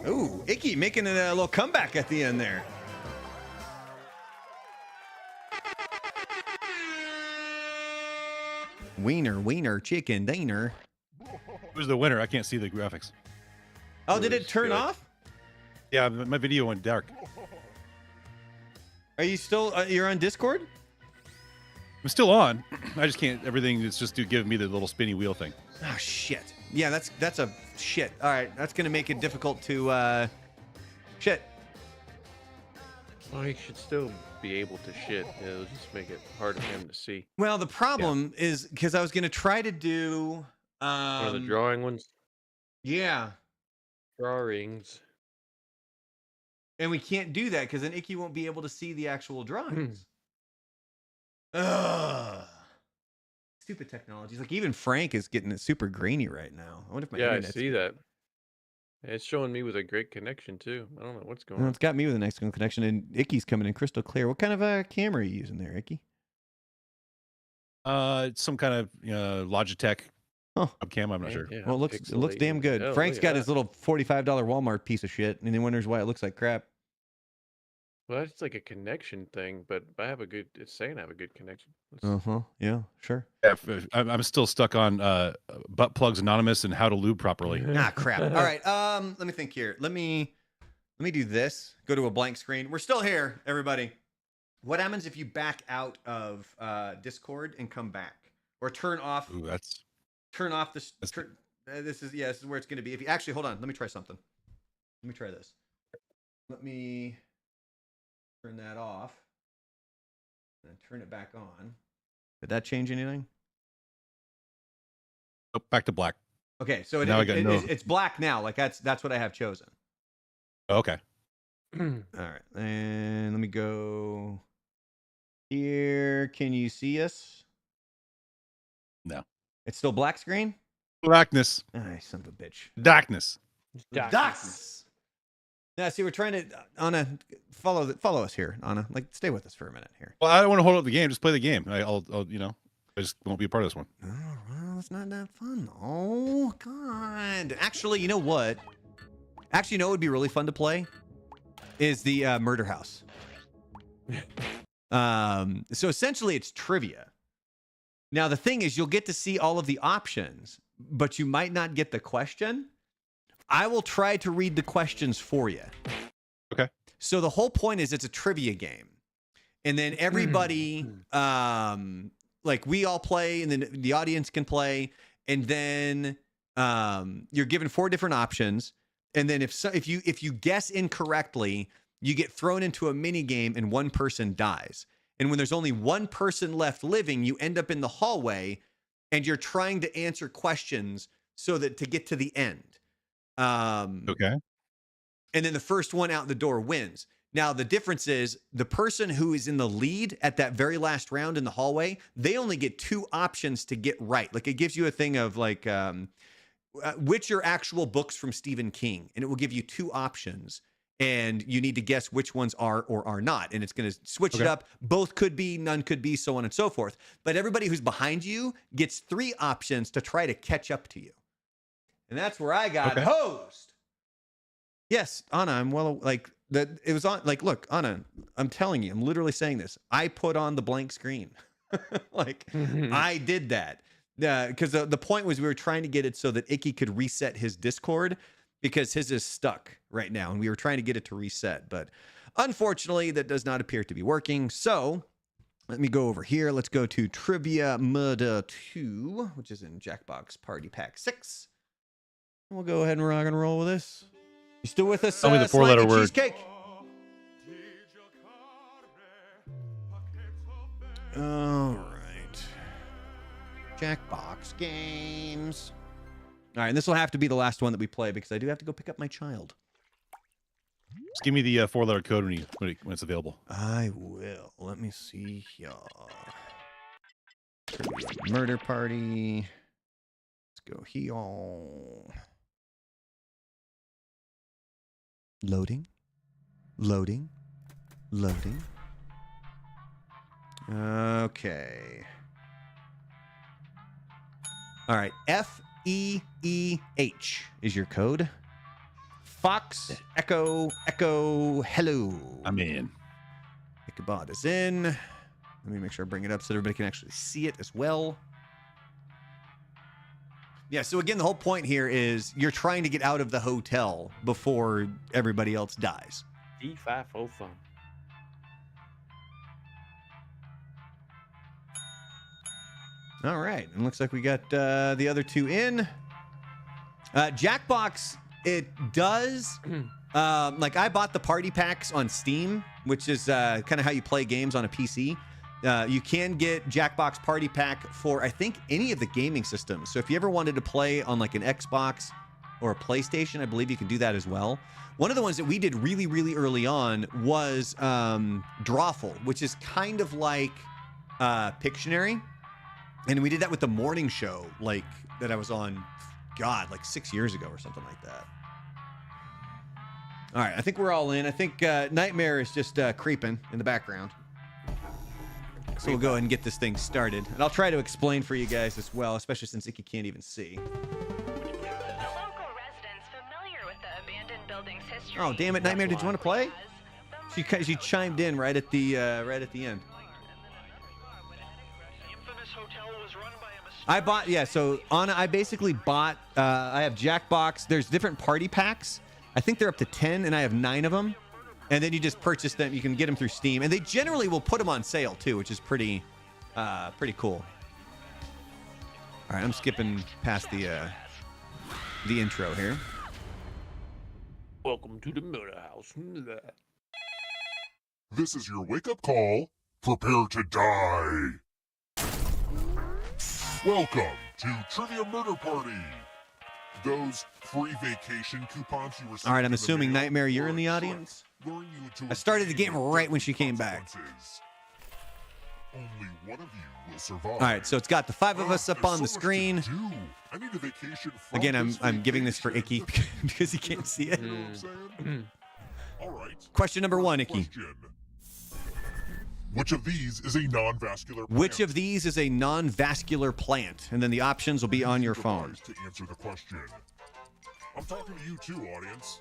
Ooh, Icky making a little comeback at the end there. Wiener, chicken dinner. Who's the winner? I can't see the graphics. Oh, did it Who's turn good? off? Yeah, my video went dark. Are you still, you're on Discord? I'm still on. I just can't. Everything is just to give me the little spinny wheel thing. Oh, shit. Yeah, that's a shit. All right, that's going to make it difficult to, shit. Well, he should still be able to shit. It'll just make it hard for him to see. Well, the problem is because I was going to try to do, One of the drawing ones. yeah. Drawings. And we can't do that because then Icky won't be able to see the actual drawings. Ugh. Stupid technologies. Like even Frank is getting it super grainy right now. I wonder if my Yeah, I internet's... see that. It's showing me with a great connection too. I don't know what's going No, on. it's got me with an excellent connection, and Icky's coming in crystal clear. What kind of a camera are you using there, Icky? It's some kind of Logitech Huh. webcam. I'm not sure. Yeah, Well, it looks pixelated. damn good. Oh, Frank's look got at his that. little $45 Walmart piece of shit, and he wonders why it looks like crap. Well, that's like a connection thing, but I have a good. It's saying I have a good connection. Yeah, sure. Yeah, I'm still stuck on butt plugs anonymous and how to lube properly. Ah, crap. All right. Let me think here. Let me do this. Go to a blank screen. We're still here, everybody. What happens if you back out of Discord and come back, or turn off? Ooh, that's Turn off this. This is this is where it's going to be. If you actually hold on, let me try something. Let me try this. Let me turn that off and turn it back on. Did that change anything? oh, back to black. Okay, so Now I got no- it's black now. Like that's what I have chosen. Okay. All right, and let me go here. Can you see us? No. It's still black screen? Blackness. Ah, son of a bitch. Darkness. Darkness. Yeah, see, we're trying to, Anna, follow us here, Anna. Like, stay with us for a minute here. Well, I don't want to hold up the game. Just play the game. I'll I just won't be a part of this one. Oh, well, it's not that fun. Oh, God. Actually, you know what? Actually, you know what would be really fun to play? Is the Murder House. So essentially, it's trivia. Now, the thing is, you'll get to see all of the options, but you might not get the question. I will try to read the questions for you. Okay. So the whole point is it's a trivia game. And then everybody, like we all play, and then the audience can play. And then you're given 4 different options. And then if you guess incorrectly, you get thrown into a mini game and one person dies. And when there's only one person left living, you end up in the hallway and you're trying to answer questions so that to get to the end. Okay. And then the first one out the door wins. Now, the difference is the person who is in the lead at that very last round in the hallway, they only get 2 options to get right. Like it gives you a thing of like, which are actual books from Stephen King, and it will give you 2 options. and you need to guess which ones are or are not. And it's going to switch it up. Both could be, none could be, so on and so forth. But everybody who's behind you gets 3 options to try to catch up to you. And that's where I got hosed. Yes, Anna, I'm well, like, that. It was on, like, look, Anna, I'm telling you, I'm literally saying this. I put on the blank screen. Like, I did that. Because the point was we were trying to get it so that Icky could reset his Discord, because his is stuck right now, and we were trying to get it to reset. But unfortunately, that does not appear to be working. So let me go over here. Let's go to Trivia Murder 2, which is in Jackbox Party Pack 6. We'll go ahead and rock and roll with this. You still with us? Tell me the 4-letter word. Cheesecake. All right. Jackbox games. All right, and this will have to be the last one that we play because I do have to go pick up my child. Just give me the 4-letter code when it's available. I will. Let me see here. Murder party. Let's go here. Loading. Loading. Loading. Okay. All right. FEEH is your code. Fox, Echo, hello. I'm in. Ichabod is in. Let me make sure I bring it up so everybody can actually see it as well. Yeah, so again, the whole point here is you're trying to get out of the hotel before everybody else dies. D5 fun. All right, and looks like we got the other 2 in. Jackbox, it does, like I bought the party packs on Steam, which is kind of how you play games on a PC. You can get Jackbox Party Pack for, I think, any of the gaming systems. So if you ever wanted to play on like an Xbox or a PlayStation, I believe you can do that as well. One of the ones that we did really, really early on was Drawful, which is kind of like Pictionary. And we did that with the morning show, like that I was on, God, like 6 years ago or something like that. All right, I think we're all in. I think Nightmare is just creeping in the background. So we'll go ahead and get this thing started. And I'll try to explain for you guys as well, especially since Icky can't even see. Oh, damn it, Nightmare, did you want to play? She chimed in right at the end. I bought, yeah, so Anna, I basically bought, I have Jackbox. There's different party packs. I think they're up to 10, and I have 9 of them. And then you just purchase them. You can get them through Steam. And they generally will put them on sale, too, which is pretty cool. All right, I'm skipping past the intro here. Welcome to the murder house. This is your wake-up call. Prepare to die. Welcome to Trivia Murder Party. Those free vacation coupons you received. All right, I'm assuming Nightmare, you're in the audience. I started the game right when she came back. Only one of you will survive. All right, so it's got the 5 of us up on the screen. I need a vacation from Again, I'm giving this for Icky because he can't see it. All right. Question number 1, Icky. Question. Which of these is a non-vascular plant? Which of these is a non-vascular plant? And then the options will be on your phone. To answer the question. I'm talking to you too, audience.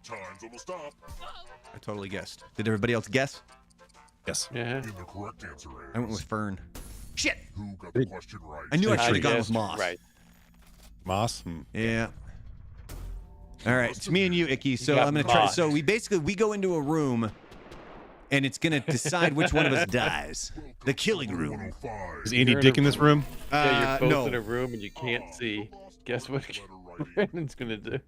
Time's almost up. I totally guessed. Did everybody else guess? Yes. Yeah. And the correct answer is... I went with Fern. Shit! Who got the question right? I knew I should have gone guessed with Moss. Right. Moss? Yeah. All right, it's me and you, Icky. So I'm gonna try. So we go into a room, and it's gonna decide which one of us dies. The killing room. Is Andy Dick in this room? Yeah, you're both no. in a room and you can't see. Guess what Brandon's gonna do?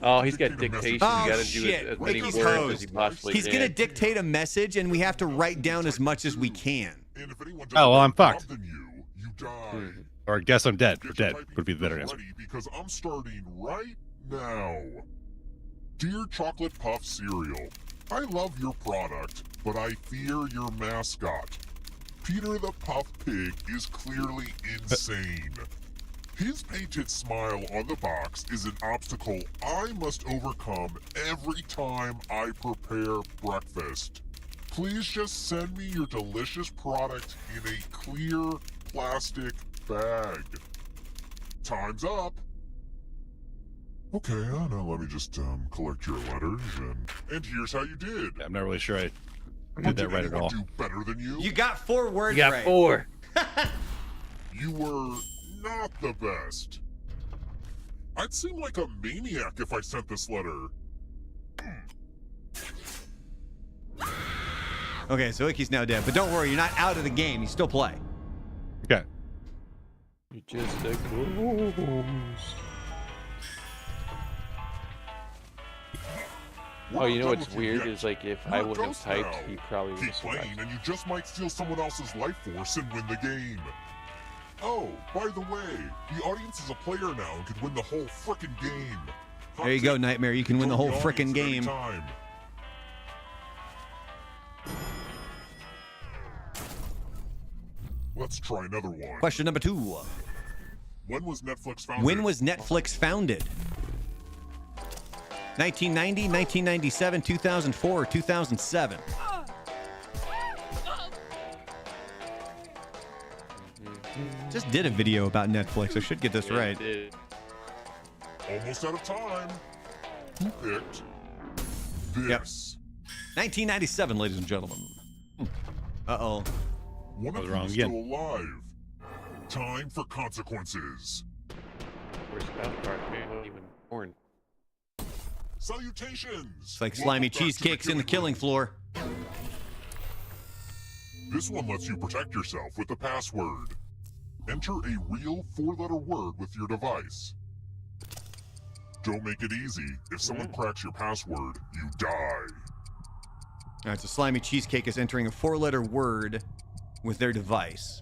Oh, he's got dictation. You Oh, gotta do shit. as many Icky's words as hosed. he possibly He's can. gonna dictate a message, and we have to write down as much as we can. Oh, well, I'm fucked. You die. Or I guess I'm dead. Get Dead your typing would be the better skills answer. ready because I'm starting right now. Dear Chocolate Puff Cereal, I love your product, but I fear your mascot. Peter the Puff Pig is clearly insane. His painted smile on the box is an obstacle I must overcome every time I prepare breakfast. Please just send me your delicious product in a clear plastic bag. Time's up. Okay, now let me just collect your letters, and here's how you did. I'm not really sure I did that right at all. Do better than you? You got 4 words You got right. 4. You were not the best. I'd seem like a maniac if I sent this letter. Okay, so Icky's now dead. But don't worry, you're not out of the game. You still play. Okay. You're just a ghost. We're Oh, you know not done what's with you weird yet. is like if You're I a wouldn't have ghost typed, now. he probably would Keep have playing, survived. and you just might steal someone else's life force and win the game. Oh, by the way, the audience is a player now and could win the whole frickin' game. Hot There you go, tip, Nightmare. You can win the join whole audience frickin' at any game. time. Let's try another one. Question number 2. When was Netflix founded? When was Netflix founded? 1990, 1997, 2004, or 2007? Just did a video about Netflix. I should get this Yeah, right. dude. Almost out of time. Who picked Yep. this? 1997, ladies and gentlemen. Uh-oh. One I of was you wrong is again. still alive. Time for consequences. Where's South Park? Man, wasn't even born. Salutations! It's like slimy Welcome back to cheesecakes in the killing floor. This one lets you protect yourself with the password. Enter a real 4-letter word with your device. Don't make it easy. If someone cracks your password, you die. All right, so slimy cheesecake is entering a 4-letter word with their device.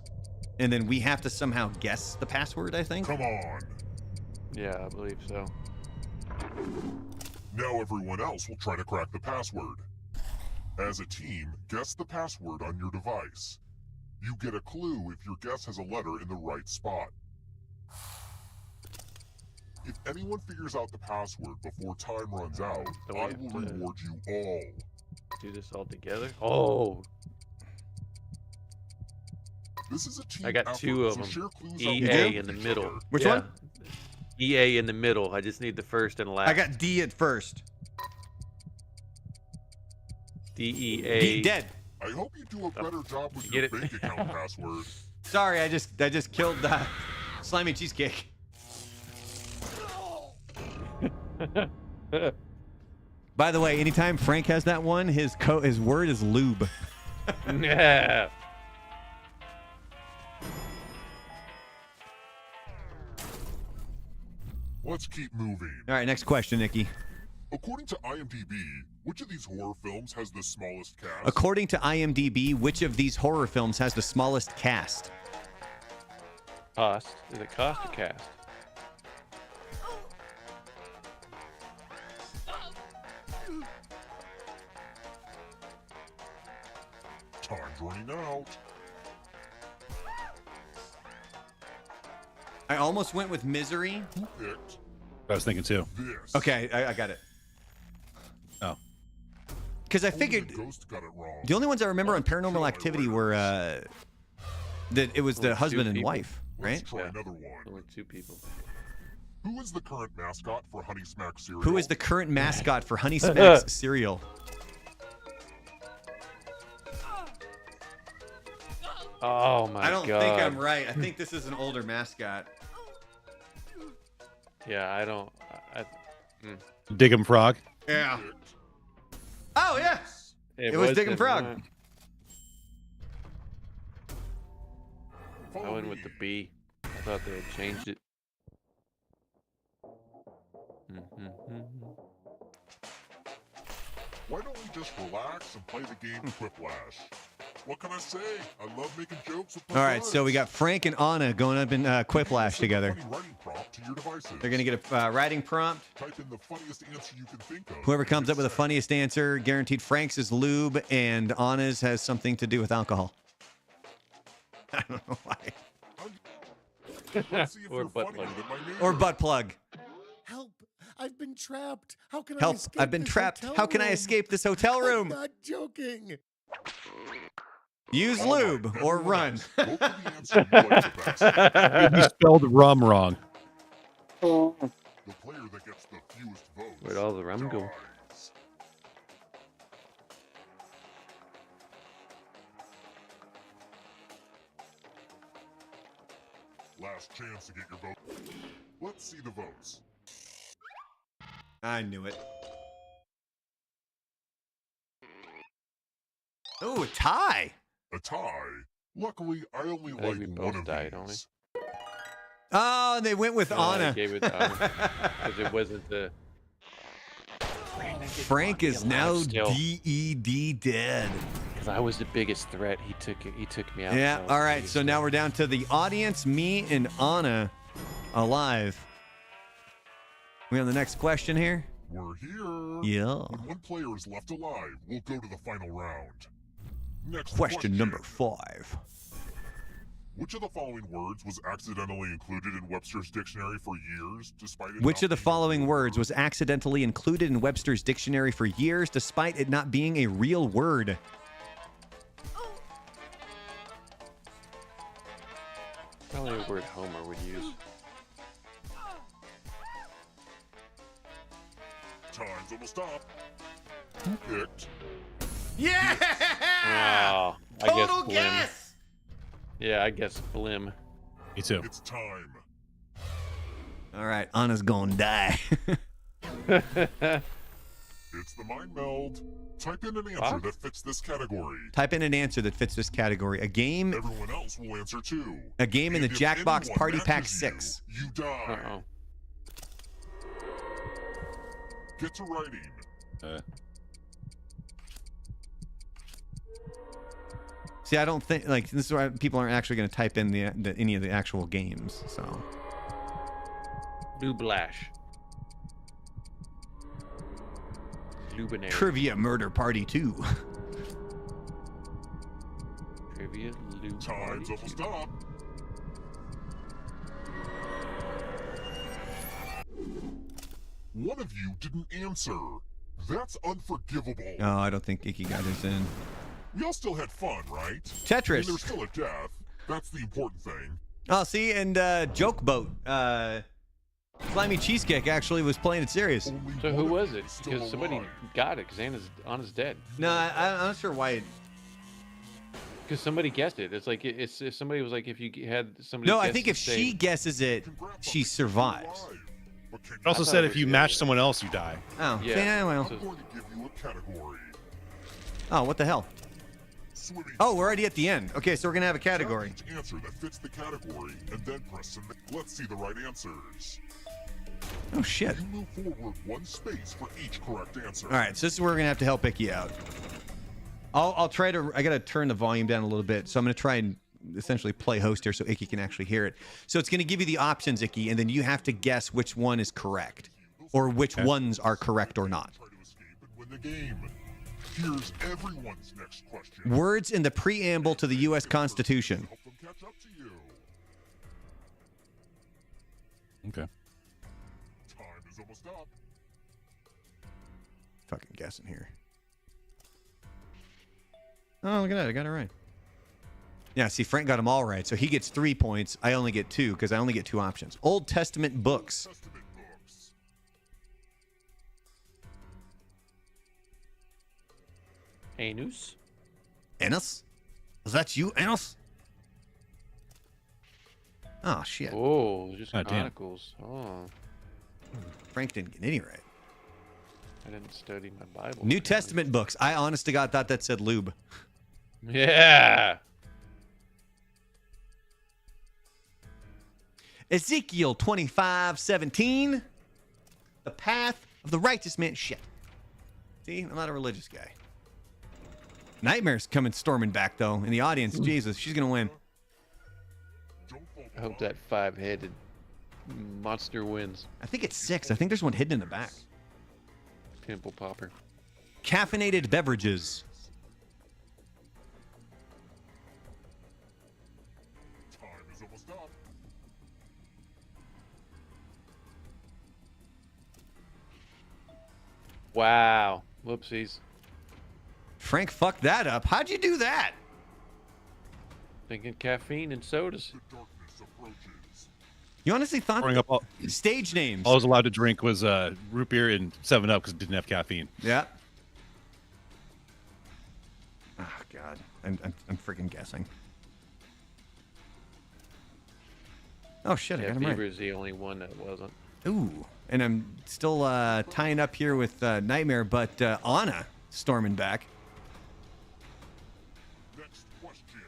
And then we have to somehow guess the password, I think. Come on. Yeah, I believe so. Now everyone else will try to crack the password. As a team, guess the password on your device. You get a clue if your guess has a letter in the right spot. If anyone figures out the password before time runs out, Don't I we will have to- reward you all. Do this all together. Oh, This is a team I got effort, 2 of so them. share clues out EA with in the each middle. other. Which Yeah. one? EA in the middle. I just need the first and last. I got D at first. DEA. D dead. I hope you do a better job with You your get it? bank account password. Sorry, I just killed slimy cheesecake. By the way, anytime Frank has that one, his word is lube. Yeah. Let's keep moving. All right, next question, Nikki. According to IMDb, which of these horror films has the smallest cast? According to IMDb, which of these horror films has the smallest cast? Cost. Is it cost or cast? Time's running out. I almost went with Misery. Who picked I was thinking too. this? Okay, I got it. Oh. Because I Only figured the ghost got it wrong. the only ones I remember on Paranormal Activity were that it was the Only 2 husband and people. wife, right? Let's try Yeah. another one. Only 2 people. Who is the current mascot for Honey Smack cereal? Who is the current mascot for Honey Smacks cereal? Oh my god. I don't think I'm right. I think this is an older mascot. Yeah, I don't. Dig 'em frog. Yeah. picked? Oh yeah. It was Dick and Frog. I Follow went with the me. B. I thought they had changed it. Why don't we just relax and play the game Quiplash? What can I say? I love making jokes with my All right, so we got Frank and Anna going up in Quiplash together. They're gonna get a writing prompt. Type in the funniest answer you can think of. Whoever comes up with the funniest answer, guaranteed. Frank's is lube, and Anna's has something to do with alcohol. I don't know why. Let's see if Or you're butt funnier plug. than my neighbor. Or butt plug. Help! I've been trapped. How can I Help! escape I've been this trapped. hotel How can I room? escape this hotel I'm room? not joking. Use All right, lube or everyone run. else, vote for the answer you like the best. You spelled rum wrong. The player that gets the fewest votes Where'd all the rum go? dies. Last chance to get your vote. Let's see the votes. I knew it. Oh, a tie. A tie. Luckily, I only I think like we one both of died, don't we? these. Oh, they went with Yeah, I Anna. gave it to Anna because it wasn't the. Frank is now still. DED dead. Because I was the biggest threat. He took me out. Yeah. I was All the right. biggest So now threat. we're down to the audience, me and Anna, alive. We on the next question here? We're here. Yeah. When one player is left alive, we'll go to the final round. Next Question number 5. Which of the following words was accidentally included in Webster's dictionary for years, despite it Which not of the being a following real words word? was accidentally included in Webster's dictionary for years, despite it not being a real word? Probably a word Homer would use. Time's almost up. Who picked? Yeah! Oh, I guess Total Blim. guess! Yeah, I guess Blim. Me too. It's time. All right, Anna's gonna die. It's the mind meld. Type in an answer What? that fits this category. Type in an answer that fits this category. A game Everyone else will answer too. in the And if Jackbox anyone Party Pack matches 6. You die. Uh-oh. Get to writing. See, I don't think like this is why people aren't actually going to type in any of the actual games. So Lublash. Lubinary. Trivia Murder Party 2. Trivia. Lube. Time's almost up. One of you didn't answer. That's unforgivable. Oh, I don't think Icky got his in. We all still had fun, right? I mean, Tetris. there's still a death. That's the important thing. Oh, see, and Joke Boat. Slimy Cheesecake actually was playing it serious. Only So one who of was you it? is still Because somebody alive. got it. Because Anna's dead. No, I'm not sure why. Because somebody guessed it. It's like it's if somebody was like if you had somebody. No, I guess think the if same- she guesses it, Congrats on she being still survives. alive. But can It also I thought said it if was you the match other. someone else, you die. Oh, Yeah. yeah, well. I'm going to give you a category. Oh, what the hell? Swimming. Oh, we're already at the end. Okay, so we're gonna have a category. Tell each answer that fits the category, and then press submit. Let's see the right answers. Oh shit. You move forward one space for each correct answer. All right, so this is where we're gonna have to help Icky out. I'll try to. I gotta turn the volume down a little bit, so I'm gonna try and essentially play host here so Icky can actually hear it. So it's gonna give you the options, Icky, and then you have to guess which one is correct, or which ones are correct or not. Try to escape and win the game. Here's everyone's next question. Words in the preamble to the U.S. Constitution. Help them catch up to you. Okay. Time is almost up. Fucking guessing here. Oh, look at that. I got it right. Yeah, see, Frank got them all right. So he gets 3 points. I only get 2 because I only get 2 options. Old Testament books. Testament books. Anus. Ennis? Is that you, Ennis? Oh, shit. Oh, just Oh, damn. Chronicles. Oh, Frank didn't get any right. I didn't study my Bible. New apparently. Testament books. I honest to God thought that said lube. Yeah. Ezekiel 25:17. The path of the righteous man. Shit. See, I'm not a religious guy. Nightmare's coming storming back, though. In the audience, Jesus, she's going to win. Don't fall I hope behind. that 5-headed monster wins. I think it's 6. I think there's one hidden in the back. Pimple popper. Caffeinated beverages. Time is almost up. Wow. Whoopsies. Frank fucked that up. How'd you do that? Thinking caffeine and sodas. The darkness approaches. You honestly thought Growing up, all stage names? I was allowed to drink was root beer and 7-Up because it didn't have caffeine. Yeah. Oh God, I'm freaking guessing. Oh shit, I Yeah, got him Fever right. is the only one that wasn't. Ooh, and I'm still tying up here with Nightmare, but Anna storming back. Next question.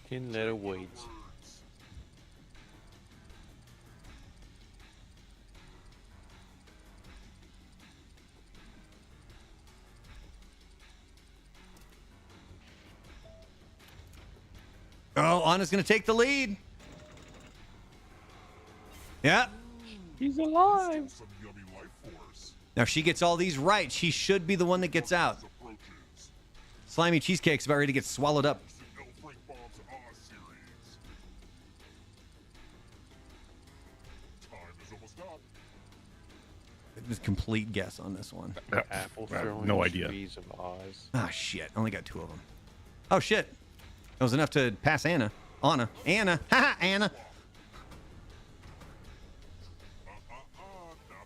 Kin letter waits. Oh, Anna's gonna take the lead. Yeah. He's alive. Some yummy life force. Now, if she gets all these right, she should be the one that gets out. Approaches. Slimy Cheesecake's about ready to get swallowed up. The L. Frank Bomb's Oz series. Time is almost up. It was a complete guess on this one. Apple I have throwing no idea. trees of Oz. Ah, shit. Only got 2 of them. Oh, shit. That was enough to pass Anna. Anna. Haha, Anna. Not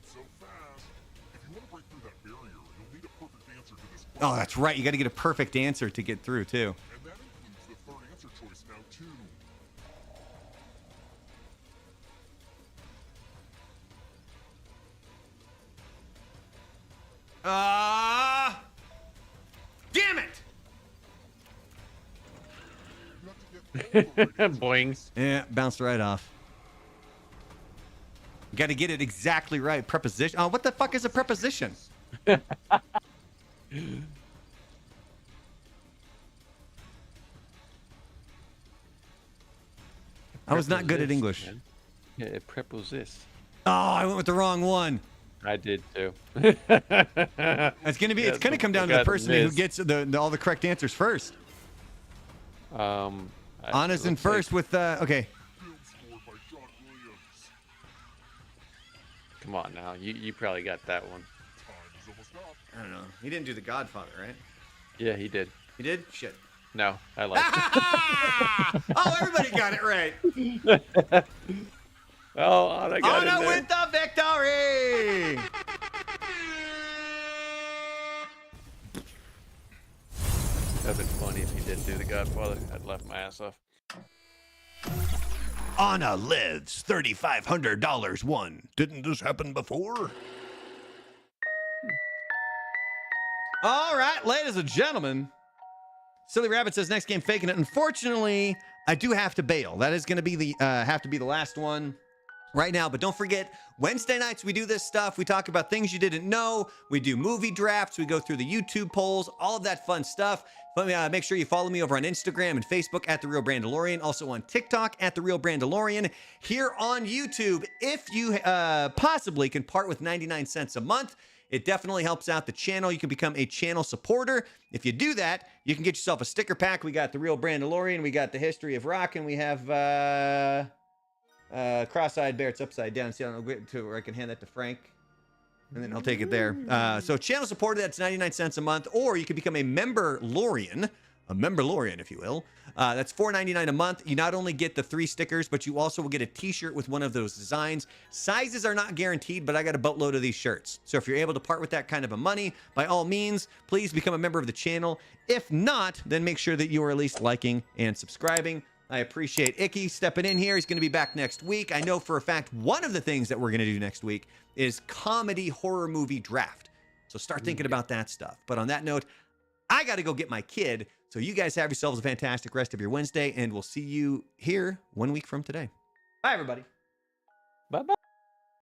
so fast. If you want to break through that barrier, you'll need a perfect answer to this question. Oh, that's right. You got to get a perfect answer to get through, too. And that includes the third answer choice now, too. Damn it! You have to get all the right answers. Boing. Yeah, bounced right off. Got to get it exactly right. Preposition. Oh, what the fuck is a preposition? I was not good at Prepossessed, English. man. Yeah, it prepossessed. Oh, I went with the wrong one. I did too. It's gonna be. Yeah, It's gonna come down to I the got person who missed. gets all the correct answers first. Anna's in looks first with. Okay. Film scored by John Williams. Come on now, you probably got that one. Time is almost up. I don't know. He didn't do the Godfather, right? Yeah, he did. He did. Shit. No, I like it. Oh, everybody got it right. Oh, Anna got Anna in there. with the victory. That'd been funny if he didn't do the Godfather. I'd laugh my ass off. Anna lives. $3,500 won. Didn't this happen before? All right, ladies and gentlemen. Silly Rabbit says next game faking it. Unfortunately, I do have to bail. That is going to be the last one right now. But don't forget, Wednesday nights we do this stuff. We talk about things you didn't know. We do movie drafts. We go through the YouTube polls, all of that fun stuff. But make sure you follow me over on Instagram and Facebook at The Real Brandalorian. Also on TikTok at The Real Brandalorian. Here on YouTube, if you possibly can part with 99 cents a month, it definitely helps out the channel. You can become a channel supporter. If you do that, you can get yourself a sticker pack. We got The Real Brandalorian. We got The History of Rock. And we have Cross-Eyed Bear. It's upside down. See, I don't know where I can hand that to Frank. And then I'll take it there. So channel supporter, that's 99 cents a month. Or you can become a member Lorian. A member Lorian, if you will. That's $4.99 a month. You not only get the 3 stickers, but you also will get a t-shirt with one of those designs. Sizes are not guaranteed, but I got a boatload of these shirts. So if you're able to part with that kind of a money, by all means, please become a member of the channel. If not, then make sure that you are at least liking and subscribing. I appreciate Icky stepping in here. He's going to be back next week. I know for a fact one of the things that we're going to do next week is comedy horror movie draft. So start thinking about that stuff. But on that note, I got to go get my kid. So you guys have yourselves a fantastic rest of your Wednesday, and we'll see you here 1 week from today. Bye, everybody. Bye-bye.